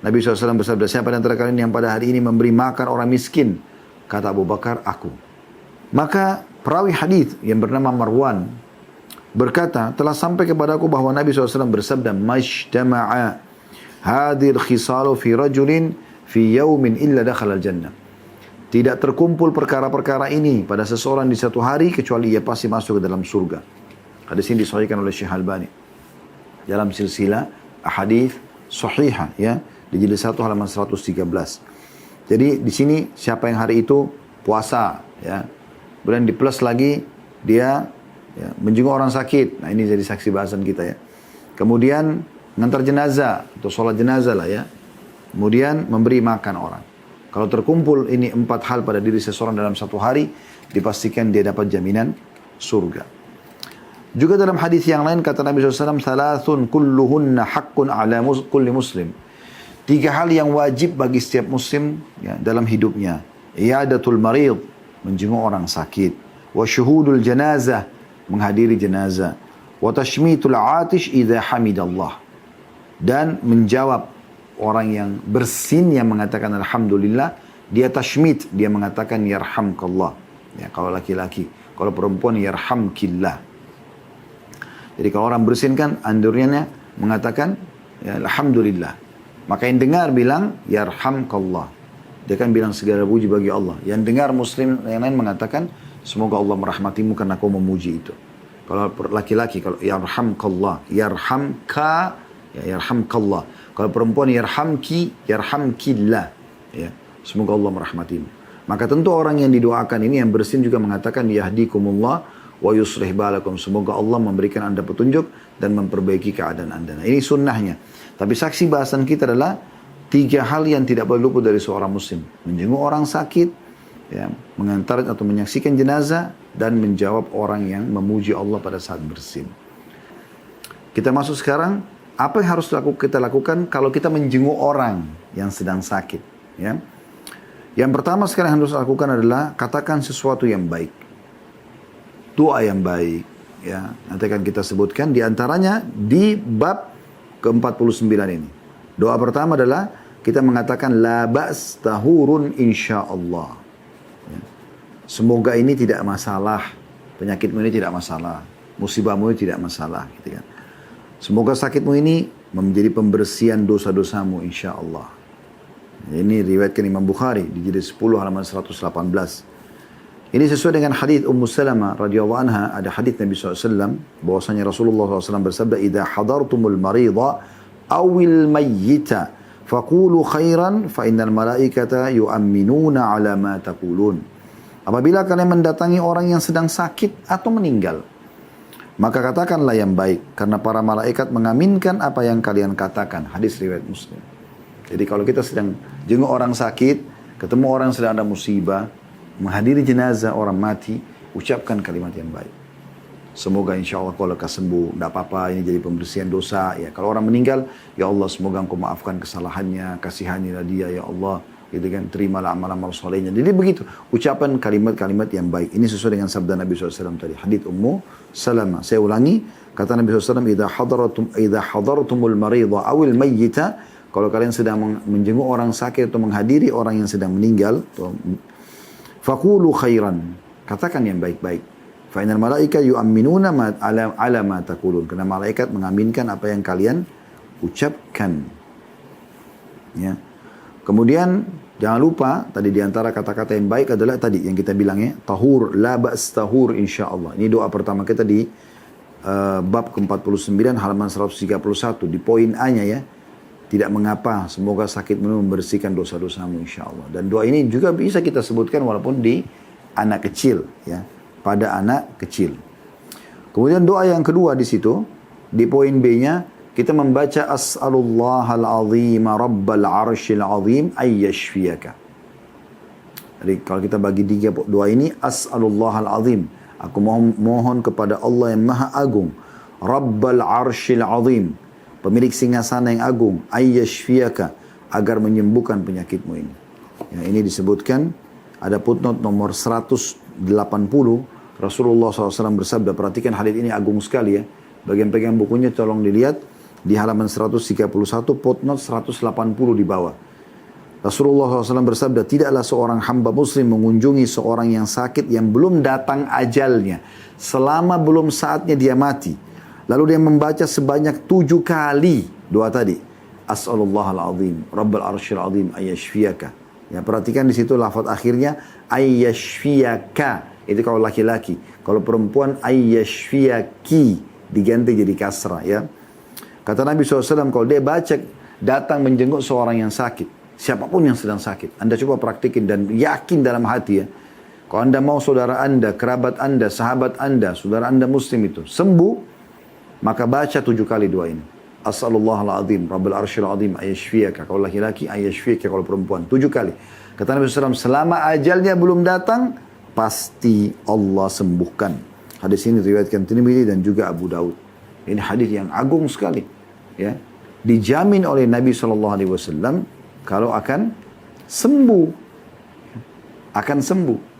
Nabi SAW bersabda, siapa di antara kalian yang pada hari ini memberi makan orang miskin? Kata Abu Bakar, aku. Maka perawi hadis yang bernama Marwan berkata, telah sampai kepadaku bahwa Nabi SAW bersabda, Mashtama'a hadir khisalu fi rajulin fi yaumin illa dakhala al-jannah. Tidak terkumpul perkara-perkara ini pada seseorang di satu hari, kecuali ia pasti masuk ke dalam surga. Hadis ini disahihkan oleh Syekh Albani dalam silsilah ahadits sahihah ya, di jilid 1 halaman 113. Jadi di sini siapa yang hari itu puasa ya. Kemudian di plus lagi dia ya, menjenguk orang sakit. Nah ini jadi saksi bahasan kita ya. Kemudian ngantar jenazah atau sholat jenazah lah ya. Kemudian memberi makan orang. Kalau terkumpul ini 4 hal pada diri seseorang dalam satu hari, dipastikan dia dapat jaminan surga. Juga dalam hadis yang lain kata Nabi SAW, Thalathun kulluhunna haqqun ala kulli muslim. 3 hal yang wajib bagi setiap muslim ya, dalam hidupnya. Iyadatul marid, menjenguk orang sakit. Wa syuhudul janazah, menghadiri jenazah. Wa tashmitul atish idha hamidallah. Dan menjawab orang yang bersin yang mengatakan alhamdulillah, dia tashmit, dia mengatakan yarhamkallah. Ya, kalau laki-laki, kalau perempuan yarhamkillah. Jadi kalau orang bersin kan andurnya mengatakan ya, alhamdulillah. Maka yang dengar bilang yarhamkallah. Dia kan bilang segala puji bagi Allah. Yang dengar muslim yang lain mengatakan semoga Allah merahmatimu karena kau memuji itu. Kalau laki-laki kalau yarhamkallah, yarhamka, ya yarhamkallah. Kalau perempuan yarhamki, yarhamkillah. Ya, semoga Allah merahmatimu. Maka tentu orang yang didoakan ini yang bersin juga mengatakan yahdikumullah wa yuslih balakum. Semoga Allah memberikan anda petunjuk dan memperbaiki keadaan anda. Nah, ini sunnahnya. Tapi saksi bahasan kita adalah 3 hal yang tidak boleh luput dari seorang muslim. Menjenguk orang sakit, ya, mengantar atau menyaksikan jenazah, dan menjawab orang yang memuji Allah pada saat bersin. Kita masuk sekarang, apa yang harus kita lakukan kalau kita menjenguk orang yang sedang sakit. Ya? Yang pertama sekarang yang harus lakukan adalah katakan sesuatu yang baik. Doa yang baik. Ya. Nanti akan kita sebutkan diantaranya di bab ke-49 ini. Doa pertama adalah kita mengatakan la ba's tahurun insyaallah. Ya. Semoga ini tidak masalah. Penyakitmu ini tidak masalah. Musibahmu ini tidak masalah. Gitu kan. Semoga sakitmu ini menjadi pembersihan dosa-dosamu insyaallah. Ini riwayatkan Imam Bukhari di jilid 10 halaman 118. Ini sesuai dengan hadis Ummu Salamah radhiyallahu anha. Ada hadis Nabi SAW bahwasanya Rasulullah SAW bersabda, "Idza hadartumul marida awil mayyita faqulu khairan fa innal malaikata yu'minuna ala ma taqulun." Apabila kalian mendatangi orang yang sedang sakit atau meninggal, maka katakanlah yang baik, karena para malaikat mengaminkan apa yang kalian katakan. Hadis riwayat Muslim. Jadi kalau kita sedang jenguk orang sakit, ketemu orang sedang ada musibah, menghadiri jenazah orang mati, ucapkan kalimat yang baik. Semoga insya Allah kalau lekas sembuh, tidak apa-apa, ini jadi pembersihan dosa. Ya, kalau orang meninggal, ya Allah semoga engkau maafkan kesalahannya, kasihanilah dia ya Allah. Gitu kan, terimalah amal-amal solehnya. Jadi begitu, ucapan kalimat-kalimat yang baik. Ini sesuai dengan sabda Nabi SAW tadi. Hadits Ummu Salamah. Saya ulangi, kata Nabi SAW, idza hadartumul marida awil mayyita, kalau kalian sedang menjenguk orang sakit atau menghadiri orang yang sedang meninggal, Faqulu khairan. Katakan yang baik-baik. Fa innal malaika yu'minuna ala ma taqulun. Karena malaikat mengaminkan apa yang kalian ucapkan. Ya. Kemudian jangan lupa tadi di antara kata-kata yang baik adalah tadi yang kita bilang ya, tahur, la ba's tahur insyaallah. Ini doa pertama kita di bab ke-49 halaman 131 di poin A-nya ya. Tidak mengapa, semoga sakitmu membersihkan dosa-dosamu insyaallah. Dan doa ini juga bisa kita sebutkan walaupun di anak kecil ya, pada anak kecil. Kemudian doa yang kedua di situ di poin B-nya kita membaca as'alullahal azim rabbal arsyil azim ayyashfiyaka. Jadi kalau kita bagi tiga doa ini, as'alullahal azim, aku mohon kepada Allah yang maha agung, rabbal arsyil azim, pemilik singgasana yang agung, ayyashfiyaka, agar menyembuhkan penyakitmu ini. Ya, ini disebutkan ada footnote nomor 180, Rasulullah SAW bersabda, perhatikan hadits ini agung sekali ya. Bagian pegang bukunya tolong dilihat di halaman 131, footnote 180 di bawah. Rasulullah SAW bersabda, tidaklah seorang hamba muslim mengunjungi seorang yang sakit yang belum datang ajalnya, selama belum saatnya dia mati. Lalu dia membaca sebanyak 7 kali doa tadi. As'alullahal azim, rabbal arsyil azim, ayyashfiyaka. Ya, perhatikan di situ lafaz akhirnya ayyashfiyaka. Itu kalau laki-laki. Kalau perempuan ayyashfiyaki, diganti jadi kasrah ya. Kata Nabi SAW, kalau dia baca datang menjenguk seorang yang sakit, siapapun yang sedang sakit, Anda coba praktikin dan yakin dalam hati ya. Kalau Anda mau saudara Anda, kerabat Anda, sahabat Anda, saudara Anda muslim itu sembuh, maka baca 7 kali doa ini. As'alullahal azim, rabbal arsyil azim, ayyashfiyaka. Kalau laki-laki, ayyashfiyaka. Kalau perempuan, 7 kali. Kata Nabi SAW, selama ajalnya belum datang, pasti Allah sembuhkan. Hadis ini diriwayatkan Tirmidzi dan juga Abu Daud. Ini hadis yang agung sekali. Ya, dijamin oleh Nabi SAW kalau akan sembuh. Akan sembuh.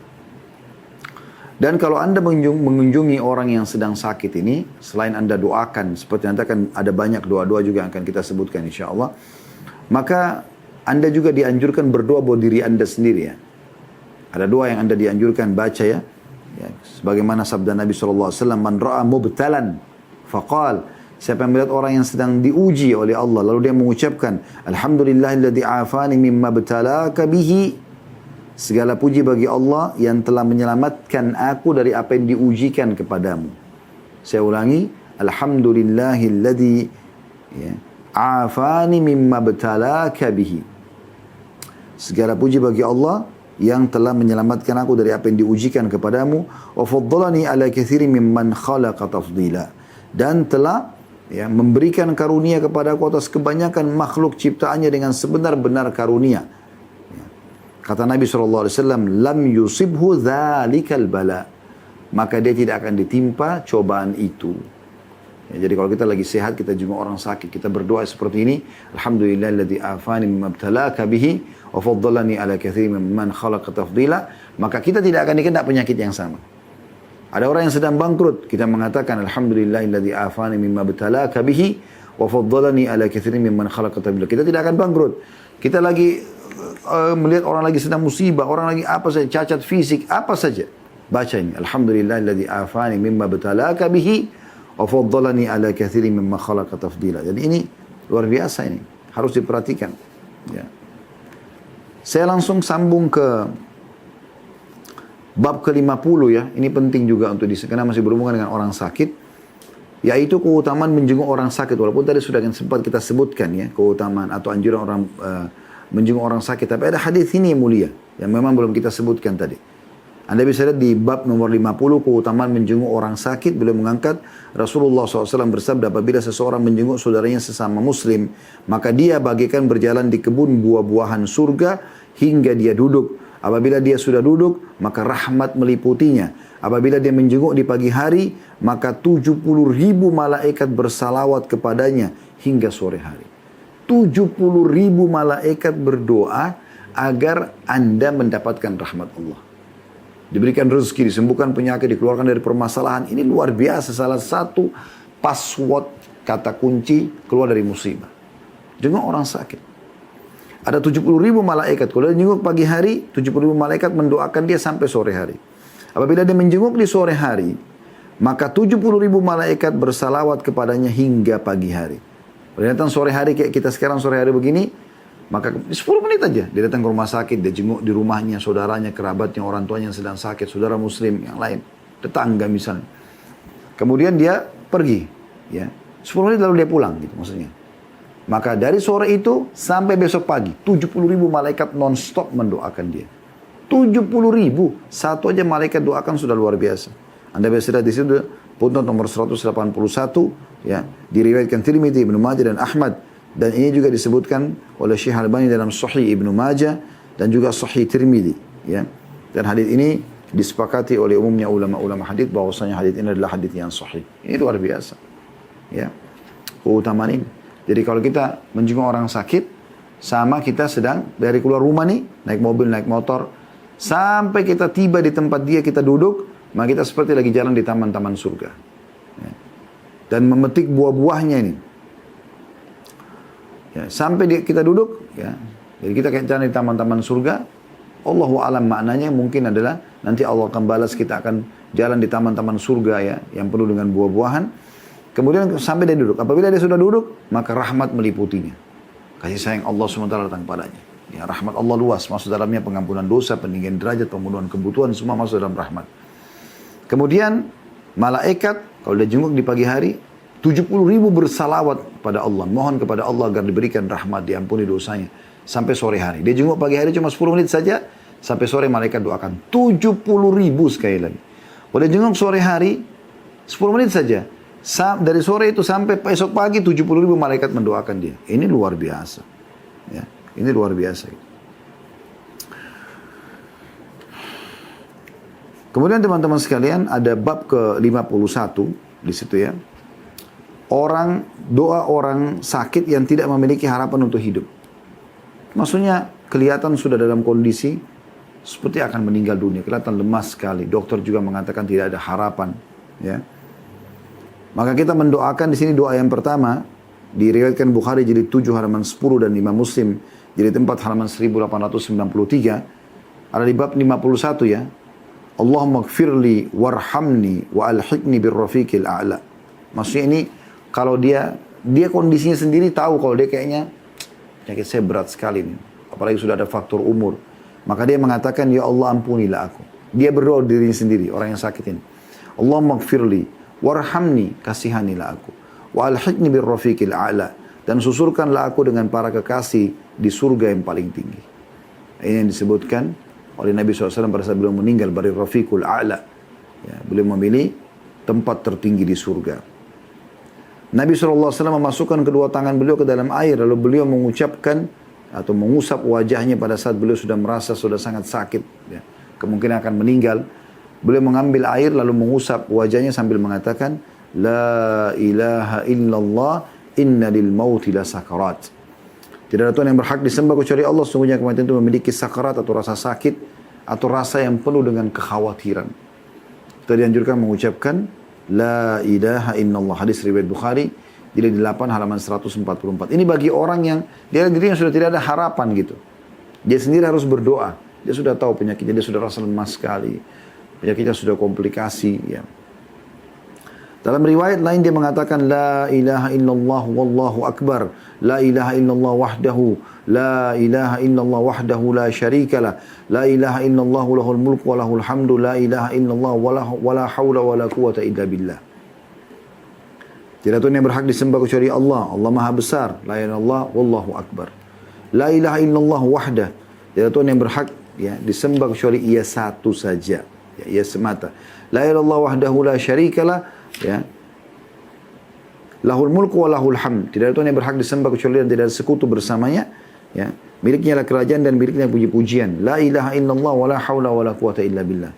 Dan kalau Anda mengunjungi orang yang sedang sakit ini, selain Anda doakan, seperti nanti akan ada banyak doa-doa juga yang akan kita sebutkan insya Allah, maka Anda juga dianjurkan berdoa buat diri Anda sendiri ya. Ada doa yang Anda dianjurkan baca ya. Ya, sebagaimana sabda Nabi SAW, man ra'a mubtalan faqal, siapa yang melihat orang yang sedang diuji oleh Allah lalu dia mengucapkan alhamdulillahilladzi afani mimma btalaka bihi, segala puji bagi Allah yang telah menyelamatkan aku dari apa yang diujikan kepadamu. Saya ulangi, alhamdulillahilladzi afani mimma btalaka bihi, segala puji bagi Allah yang telah menyelamatkan aku dari apa yang diujikan kepadamu, wa faddalani ala katsirin mimman khalaqa tafdila, dan telah ya, memberikan karunia kepada aku atas kebanyakan makhluk ciptaannya dengan sebenar-benar karunia. Ya. Kata Nabi SAW, lam yusibhu dhalikal bala, maka dia tidak akan ditimpa cobaan itu. Ya, jadi kalau kita lagi sehat, kita jenguk orang sakit, kita berdoa seperti ini, alhamdulillahilladzi afani mimma btalaka bihi wa faddalani ala katsirin mimman khalaqa tafdila, maka kita tidak akan dikena penyakit yang sama. Ada orang yang sedang bangkrut, kita mengatakan alhamdulillahilladzi afani mimma btalaka bihi wa faddalani ala katsirin mimman khalaqa tafdila. Kita tidak akan bangkrut. Kita lagi melihat orang lagi sedang musibah, orang lagi apa saja, cacat fisik, apa saja. Baca ini, alhamdulillahilladzi afani mimma btalaka bihi wa faddalani ala katsirin mimman khalaqa tafdila. Jadi ini luar biasa, ini harus diperhatikan ya. Saya langsung sambung ke bab ke-50 ya. Ini penting juga untuk karena masih berhubungan dengan orang sakit, yaitu keutamaan menjenguk orang sakit. Walaupun tadi sudah sempat kita sebutkan ya, keutamaan atau anjuran orang menjenguk orang sakit, tapi ada hadis ini yang mulia yang memang belum kita sebutkan tadi. Anda bisa lihat di bab nomor 50, keutamaan menjenguk orang sakit. Beliau mengangkat Rasulullah SAW bersabda, apabila seseorang menjenguk saudaranya sesama muslim, maka dia bagaikan berjalan di kebun buah-buahan surga hingga dia duduk. Apabila dia sudah duduk, maka rahmat meliputinya. Apabila dia menjenguk di pagi hari, maka 70.000 malaikat bersalawat kepadanya hingga sore hari. 70.000 malaikat berdoa agar Anda mendapatkan rahmat Allah. Diberikan rezeki, disembuhkan penyakit, dikeluarkan dari permasalahan. Ini luar biasa, salah satu password kata kunci keluar dari musibah. Jenguk orang sakit. Ada 70.000 malaikat. Kalau dia jenguk pagi hari, 70.000 malaikat mendoakan dia sampai sore hari. Apabila dia menjenguk di sore hari, maka 70.000 malaikat bersalawat kepadanya hingga pagi hari. Kalau datang sore hari kayak kita sekarang sore hari begini, maka 10 menit aja dia datang ke rumah sakit, dia jenguk di rumahnya, saudaranya, kerabatnya, orang tuanya yang sedang sakit, saudara muslim yang lain, tetangga misalnya. Kemudian dia pergi, ya. 10 menit lalu dia pulang gitu maksudnya. Maka dari sore itu sampai besok pagi, 70.000 malaikat non-stop mendoakan dia. 70.000, satu aja malaikat doakan sudah luar biasa. Anda bisa lihat di situ punten nomor 181, ya, diriwayatkan Tirmidzi, Ibnu Majah dan Ahmad, dan ini juga disebutkan oleh Syekh Albani dalam Sahih Ibnu Majah dan juga Sahih Tirmidzi, ya. Dan hadis ini disepakati oleh umumnya ulama-ulama hadis bahwasanya hadis ini adalah hadis yang sahih. Ini luar biasa, ya, keutamaan ini. Jadi kalau kita menjenguk orang sakit, sama kita sedang dari keluar rumah nih, naik mobil, naik motor, sampai kita tiba di tempat dia, kita duduk, maka kita seperti lagi jalan di taman-taman surga. Ya. Dan memetik buah-buahnya ini. Ya, sampai kita duduk, ya. Jadi kita kayak jalan di taman-taman surga. Allahu alam maknanya mungkin adalah nanti Allah akan balas, kita akan jalan di taman-taman surga, ya, yang penuh dengan buah-buahan. Kemudian sampai dia duduk. Apabila dia sudah duduk, maka rahmat meliputinya. Kasih sayang Allah SWT datang padanya. Ya, rahmat Allah luas, masuk dalamnya pengampunan dosa, peninggian derajat, pemenuhan kebutuhan, semua masuk dalam rahmat. Kemudian malaikat kalau dia jenguk di pagi hari, 70.000 bersalawat pada Allah, mohon kepada Allah agar diberikan rahmat, diampuni dosanya sampai sore hari. Dia jenguk pagi hari cuma 10 menit saja, sampai sore malaikat doakan 70.000 sekali lagi. Kalau dia jenguk sore hari 10 menit saja, dari sore itu sampai esok pagi 70.000 malaikat mendoakan dia. Ini luar biasa. Ya, ini luar biasa. Kemudian teman-teman sekalian ada bab ke-51 di situ, ya. Doa orang sakit yang tidak memiliki harapan untuk hidup. Maksudnya kelihatan sudah dalam kondisi seperti akan meninggal dunia, kelihatan lemas sekali. Dokter juga mengatakan tidak ada harapan, ya. Maka kita mendoakan di sini doa yang pertama, diriwayatkan Bukhari jilid 7 halaman 10 dan Imam Muslim jilid 4 halaman 1893. Ada di bab 51, ya. Allahumma gfirli warhamni wa alhiqni birrafiqil a'la. Maksudnya ini kalau dia kondisinya sendiri tahu kalau dia kayaknya penyakit saya berat sekali nih. Apalagi sudah ada faktor umur. Maka dia mengatakan, ya Allah ampunilah aku. Dia berdoa dirinya sendiri, orang yang sakit ini. Allahumma gfirli warhamni, kasihanilah aku. Wa alhiqni birrafiqil a'la, dan susurkanlah aku dengan para kekasih di surga yang paling tinggi. Ini yang disebutkan oleh Nabi SAW pada saat beliau meninggal, bari rafiqul a'la. Ya, beliau memilih tempat tertinggi di surga. Nabi SAW memasukkan kedua tangan beliau ke dalam air, lalu beliau mengucapkan atau mengusap wajahnya pada saat beliau sudah merasa sudah sangat sakit, ya, kemungkinan akan meninggal. Beliau mengambil air lalu mengusap wajahnya sambil mengatakan, La ilaha illallah inna lil mauti la sakarat. Tidak ada Tuhan yang berhak disembah kecuali Allah. Sungguhnya kematian itu memiliki sakarat atau rasa sakit atau rasa yang penuh dengan kekhawatiran. Kita dianjurkan mengucapkan La ilaha illallah. Hadis riwayat Bukhari jilid 8 halaman 144. Ini bagi orang yang dia dirinya sudah tidak ada harapan gitu. Dia sendiri harus berdoa. Dia sudah tahu penyakitnya, dia sudah rasa lemas sekali. Penyakitnya sudah komplikasi, ya. Dalam riwayat lain dia mengatakan La ilaha illallah wallahu akbar, La ilaha illallah wahdahu, La ilaha illallah wahdahu la syarikalah, La ilaha illallah lahul mulku wa lahul hamdu, La ilaha illallah wa la hawla wa la quwata illa billah. Tidak Tuhan yang berhak disembah kecuali Allah, Allah Maha Besar, La ilaha illallah wallahu akbar, La ilaha illallah wahdah. Tidak Tuhan yang berhak, ya, disembah kecuali Ia satu saja, ya, Ia semata. La ilaha illallah wahdahu la syarikalah, ya, lahul mulku wa lahul hamd. Tidak ada Tuhan yang berhak disembah kecuali dan tidak ada sekutu bersamanya, ya. Miliknya lah kerajaan dan miliknya puji-pujian. La ilaha illallah wa la hawla wa la quwata illa billah.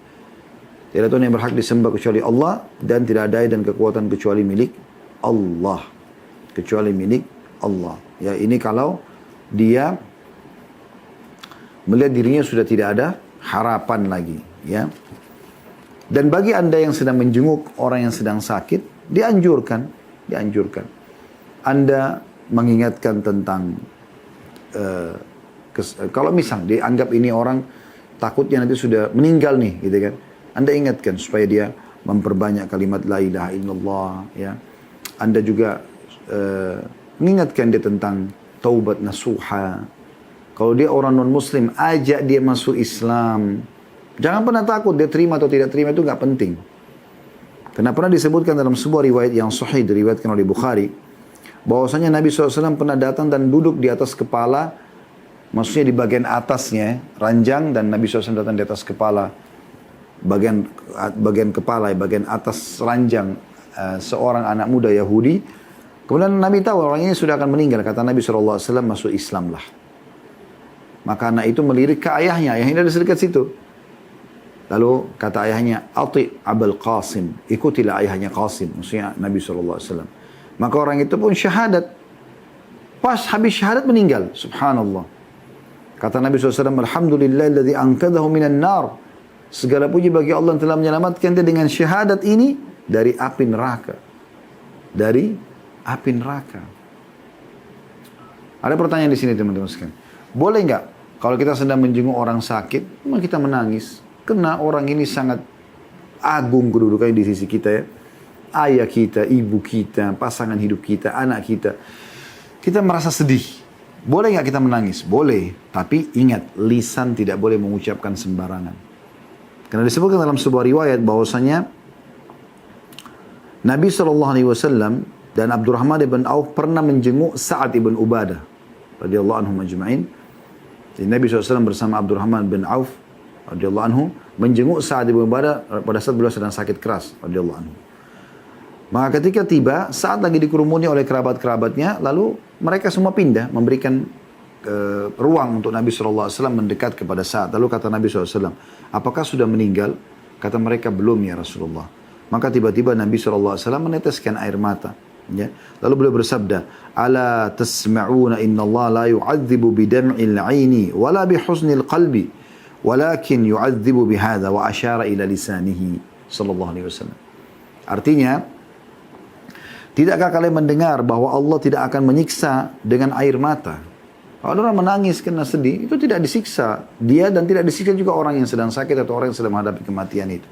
Tidak ada Tuhan yang berhak disembah kecuali Allah dan tidak ada daya dan kekuatan kecuali milik Allah. Kecuali milik Allah. Ya, ini kalau dia melihat dirinya sudah tidak ada harapan lagi, ya. Dan bagi Anda yang sedang menjenguk orang yang sedang sakit, dianjurkan Anda mengingatkan tentang Kalau misal dianggap ini orang takutnya nanti sudah meninggal nih, gitu kan. Anda ingatkan supaya dia memperbanyak kalimat la ilaha illallah, ya. Anda juga mengingatkan dia tentang taubat nasuha. Kalau dia orang non-muslim, ajak dia masuk Islam. Jangan pernah takut dia terima atau tidak terima, itu nggak penting. Karena pernah disebutkan dalam sebuah riwayat yang sahih diriwayatkan oleh Bukhari, bahwasanya Nabi SAW pernah datang dan duduk di atas kepala, maksudnya di bagian atasnya ranjang, dan Nabi SAW datang di atas kepala, bagian kepala, bagian atas ranjang seorang anak muda Yahudi. Kemudian Nabi tahu orang ini sudah akan meninggal. Kata Nabi SAW, masuk Islam lah. Maka anak itu melirik ke ayahnya ada di dekat situ. Lalu kata ayahnya, Ati Abul Qasim, ikutilah ayahnya Qasim, maksudnya Nabi SAW. Maka orang itu pun syahadat. Pas habis syahadat meninggal, subhanallah. Kata Nabi SAW, Alhamdulillahilladzi anqadhahu minan nar. Segala puji bagi Allah yang telah menyelamatkan dia dengan syahadat ini dari api neraka. Dari api neraka. Ada pertanyaan di sini teman-teman sekalian. Boleh nggak kalau kita sedang menjenguk orang sakit, memang kita menangis? Karena orang ini sangat agung kedudukannya di sisi kita, ya. Ayah kita, ibu kita, pasangan hidup kita, anak kita. Kita merasa sedih. Boleh nggak kita menangis? Boleh. Tapi ingat, lisan tidak boleh mengucapkan sembarangan. Karena disebutkan dalam sebuah riwayat bahwasanya Nabi SAW dan Abdurrahman ibn Auf pernah menjenguk Sa'ad ibn Ubadah radhiyallahu anhum ajma'in. Jadi Nabi SAW bersama Abdurrahman bin Auf radhiyallahu anhu menjenguk Sa'ad ibn Ubadah pada saat beliau sedang sakit keras radhiyallahu anhu. Maka ketika tiba, saat lagi dikerumuni oleh kerabat-kerabatnya, lalu mereka semua pindah, memberikan ruang untuk Nabi SAW mendekat kepada Sa'ad. Lalu kata Nabi SAW, apakah sudah meninggal? Kata mereka, belum ya Rasulullah. Maka tiba-tiba Nabi SAW meneteskan air mata. Ya. Lalu beliau bersabda, Ala tasma'una inna Allah la yu'adzibu bidam'il 'aini wala bihusnil qalbi, walakin yu'adzibu bihadha, wa asyara ila lisanihi sallallahu alaihi wasallam. Artinya, tidakkah kalian mendengar bahwa Allah tidak akan menyiksa dengan air mata? Kalau orang menangis karena sedih, itu tidak disiksa dia, dan tidak disiksa juga orang yang sedang sakit atau orang yang sedang menghadapi kematian itu.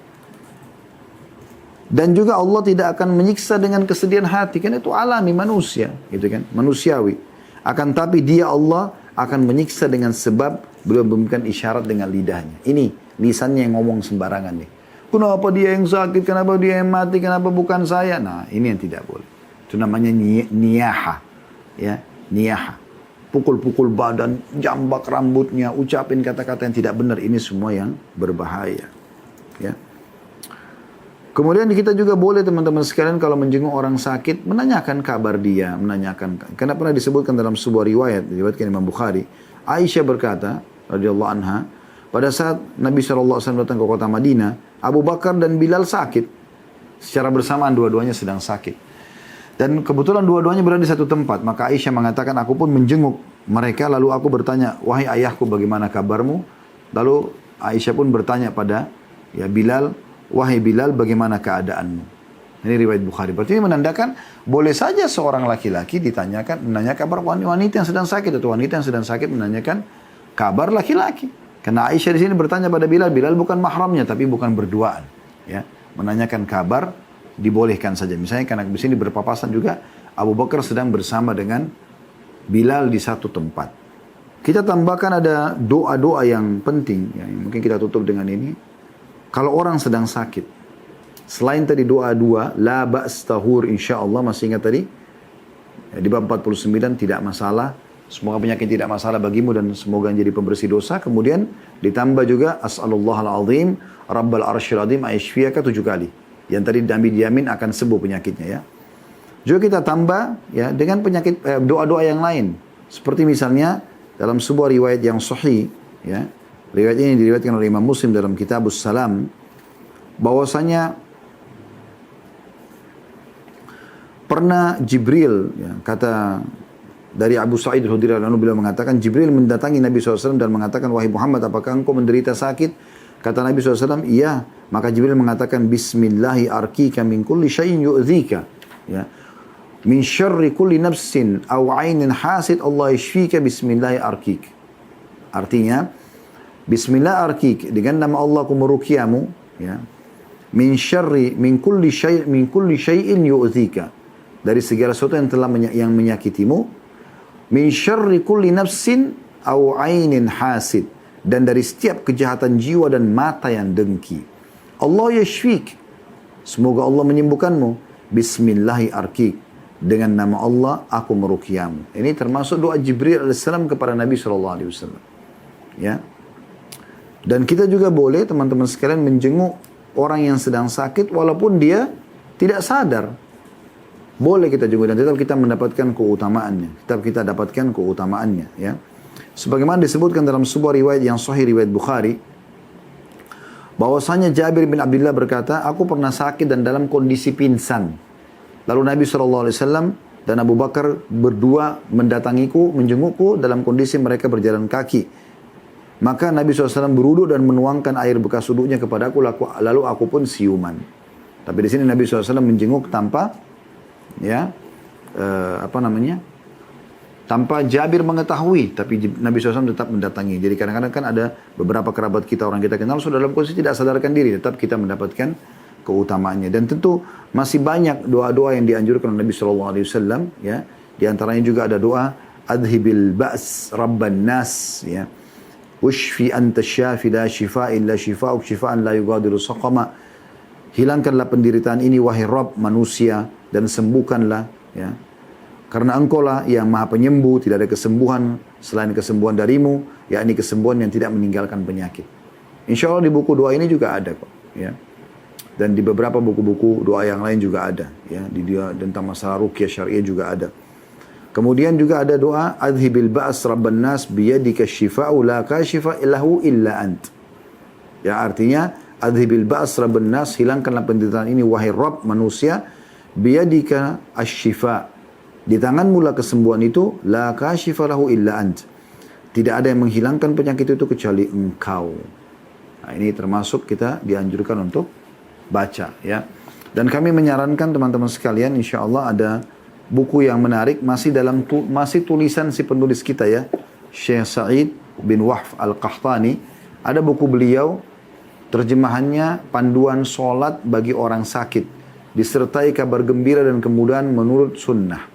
Dan juga Allah tidak akan menyiksa dengan kesedihan hati, kan itu alami manusia, gitu kan, manusiawi. Akan tapi dia Allah akan menyiksa dengan sebab beliau memberikan isyarat dengan lidahnya. Ini lisannya yang ngomong sembarangan nih. Kenapa dia yang sakit, kenapa dia yang mati, kenapa bukan saya? Nah, ini yang tidak boleh. Itu namanya niyaha, ya, niyaha. Pukul-pukul badan, jambak rambutnya, ucapin kata-kata yang tidak benar, ini semua yang berbahaya, ya. Kemudian kita juga boleh teman-teman sekalian kalau menjenguk orang sakit, menanyakan kabar dia, menanyakan. Karena pernah disebutkan dalam sebuah riwayat, diriwayatkan Imam Bukhari, Aisyah berkata, radhiyallahu anha, pada saat Nabi SAW datang ke kota Madinah, Abu Bakar dan Bilal sakit. Secara bersamaan dua-duanya sedang sakit. Dan kebetulan dua-duanya berada di satu tempat. Maka Aisyah mengatakan, aku pun menjenguk mereka, lalu aku bertanya, wahai ayahku, bagaimana kabarmu? Lalu Aisyah pun bertanya pada Bilal, wahai Bilal, bagaimana keadaanmu? Ini riwayat Bukhari. Berarti ini menandakan boleh saja seorang laki-laki menanyakan kabar wanita yang sedang sakit, atau wanita yang sedang sakit menanyakan kabar laki-laki. Karena Aisyah di sini bertanya pada Bilal, Bilal bukan mahramnya, tapi bukan berduaan. Ya, menanyakan kabar dibolehkan saja. Misalnya karena di sini berpapasan juga Abu Bakar sedang bersama dengan Bilal di satu tempat. Kita tambahkan ada doa-doa yang penting, ya, mungkin kita tutup dengan ini. Kalau orang sedang sakit, selain tadi doa-doa, la ba's tahur insyaallah, masih ingat tadi? Ya, di bab 49 tidak masalah, semoga penyakit tidak masalah bagimu dan semoga menjadi pembersih dosa. Kemudian ditambah juga as'alullahal azim rabbal arsyil azim ayyashfiyaka 7 kali. Yang tadi Nabi dijamin akan sembuh penyakitnya, ya. Juga kita tambah ya dengan penyakit doa-doa yang lain. Seperti misalnya dalam sebuah riwayat yang sahih, ya. Riwayat ini diriwayatkan oleh Imam Muslim dalam Kitabus Salam, bahwasanya pernah Jibril, ya, kata dari Abu Sa'id al-Khudri radhiyallahu anhu, beliau mengatakan Jibril mendatangi Nabi SAW dan mengatakan, wahai Muhammad, apakah engkau menderita sakit? Kata Nabi SAW, iya. Maka Jibril mengatakan, Bismillahi arkika min kulli syai'in yu'dhika, ya, min syarri kulli nafsin aw ainin hasid Allah yashfika bismillahi arkik. Artinya, Bismillah arqik, dengan nama Allah aku meruqyamu, ya. Min kulli syai'in yu'dzika. Dari segala sesuatu yang telah yang menyakitimu. Min syarri kulli nafsin au ainin hasid. Dan dari setiap kejahatan jiwa dan mata yang dengki. Allah yashfik. Semoga Allah menyembuhkanmu. Bismillahi arqik. Dengan nama Allah aku meruqyamu. Ini termasuk doa Jibril alaihissalam kepada Nabi SAW. Ya. Dan kita juga boleh teman-teman sekalian menjenguk orang yang sedang sakit walaupun dia tidak sadar. Boleh kita jenguk dan tetap kita mendapatkan keutamaannya. Tetap kita dapatkan keutamaannya. Ya. Sebagaimana disebutkan dalam sebuah riwayat yang sahih, riwayat Bukhari, bahwasanya Jabir bin Abdullah berkata, aku pernah sakit dan dalam kondisi pingsan. Lalu Nabi SAW dan Abu Bakar berdua mendatangiku, menjengukku dalam kondisi mereka berjalan kaki. Maka Nabi SAW berwudu dan menuangkan air bekas wuduknya kepadaku, lalu aku pun siuman. Tapi di sini Nabi SAW menjenguk tanpa, ya, tanpa Jabir mengetahui, tapi Nabi SAW tetap mendatangi. Jadi kadang-kadang kan ada beberapa kerabat kita, orang kita kenal, sudah dalam posisi tidak sadarkan diri, tetap kita mendapatkan keutamaannya. Dan tentu masih banyak doa-doa yang dianjurkan oleh Nabi SAW. Ya. Di antaranya juga ada doa, Adhibil ba's rabban nas. Ya. Ushfi anta syafi la shifa illa shifa'uk shifa'an la yugadiru saqama. Hilangkanlah penderitaan ini, wahai Rabb manusia, dan sembuhkanlah. Ya. Karena engkau lah yang maha penyembuh, tidak ada kesembuhan selain kesembuhan darimu, yakni kesembuhan yang tidak meninggalkan penyakit. Insya Allah di buku doa ini juga ada kok. Ya. Dan di beberapa buku-buku doa yang lain juga ada. Ya. Di dia tentang masalah ruqyah syariah juga ada. Kemudian juga ada doa, Adhibil ba's rabban nas biyadika syifa'u la kashifa illahu illa ant. Ya, artinya, Adhibil ba's rabban nas, hilangkanlah penderitaan ini, wahai Rabb manusia, biyadika asy-syifa'. Di tanganmu lah kesembuhan itu, la kashifa lahu illa ant. Tidak ada yang menghilangkan penyakit itu kecuali engkau. Nah, ini termasuk kita dianjurkan untuk baca, ya. Dan kami menyarankan teman-teman sekalian, insya Allah ada buku yang menarik, masih tulisan si penulis kita, ya, Syekh Sa'id bin Wahf Al-Qahtani. Ada buku beliau, terjemahannya panduan sholat bagi orang sakit, disertai kabar gembira dan kemudahan menurut sunnah.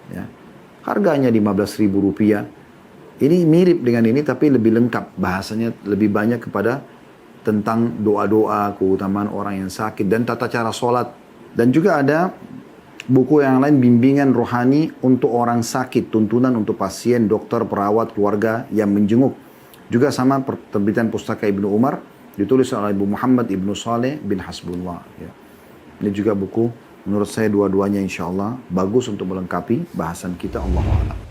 Ya. Harganya Rp15.000. Ini mirip dengan ini tapi lebih lengkap. Bahasanya lebih banyak kepada tentang doa-doa, keutamaan orang yang sakit dan tata cara sholat. Dan juga ada buku yang lain, bimbingan rohani untuk orang sakit, tuntunan untuk pasien, dokter, perawat, keluarga yang menjenguk. Juga sama terbitan pustaka Ibnu Umar, ditulis oleh Ibu Muhammad Ibnu Saleh bin Hasbullah. Ya. Ini juga buku, menurut saya dua-duanya insya Allah bagus untuk melengkapi bahasan kita. Allahu a'lam.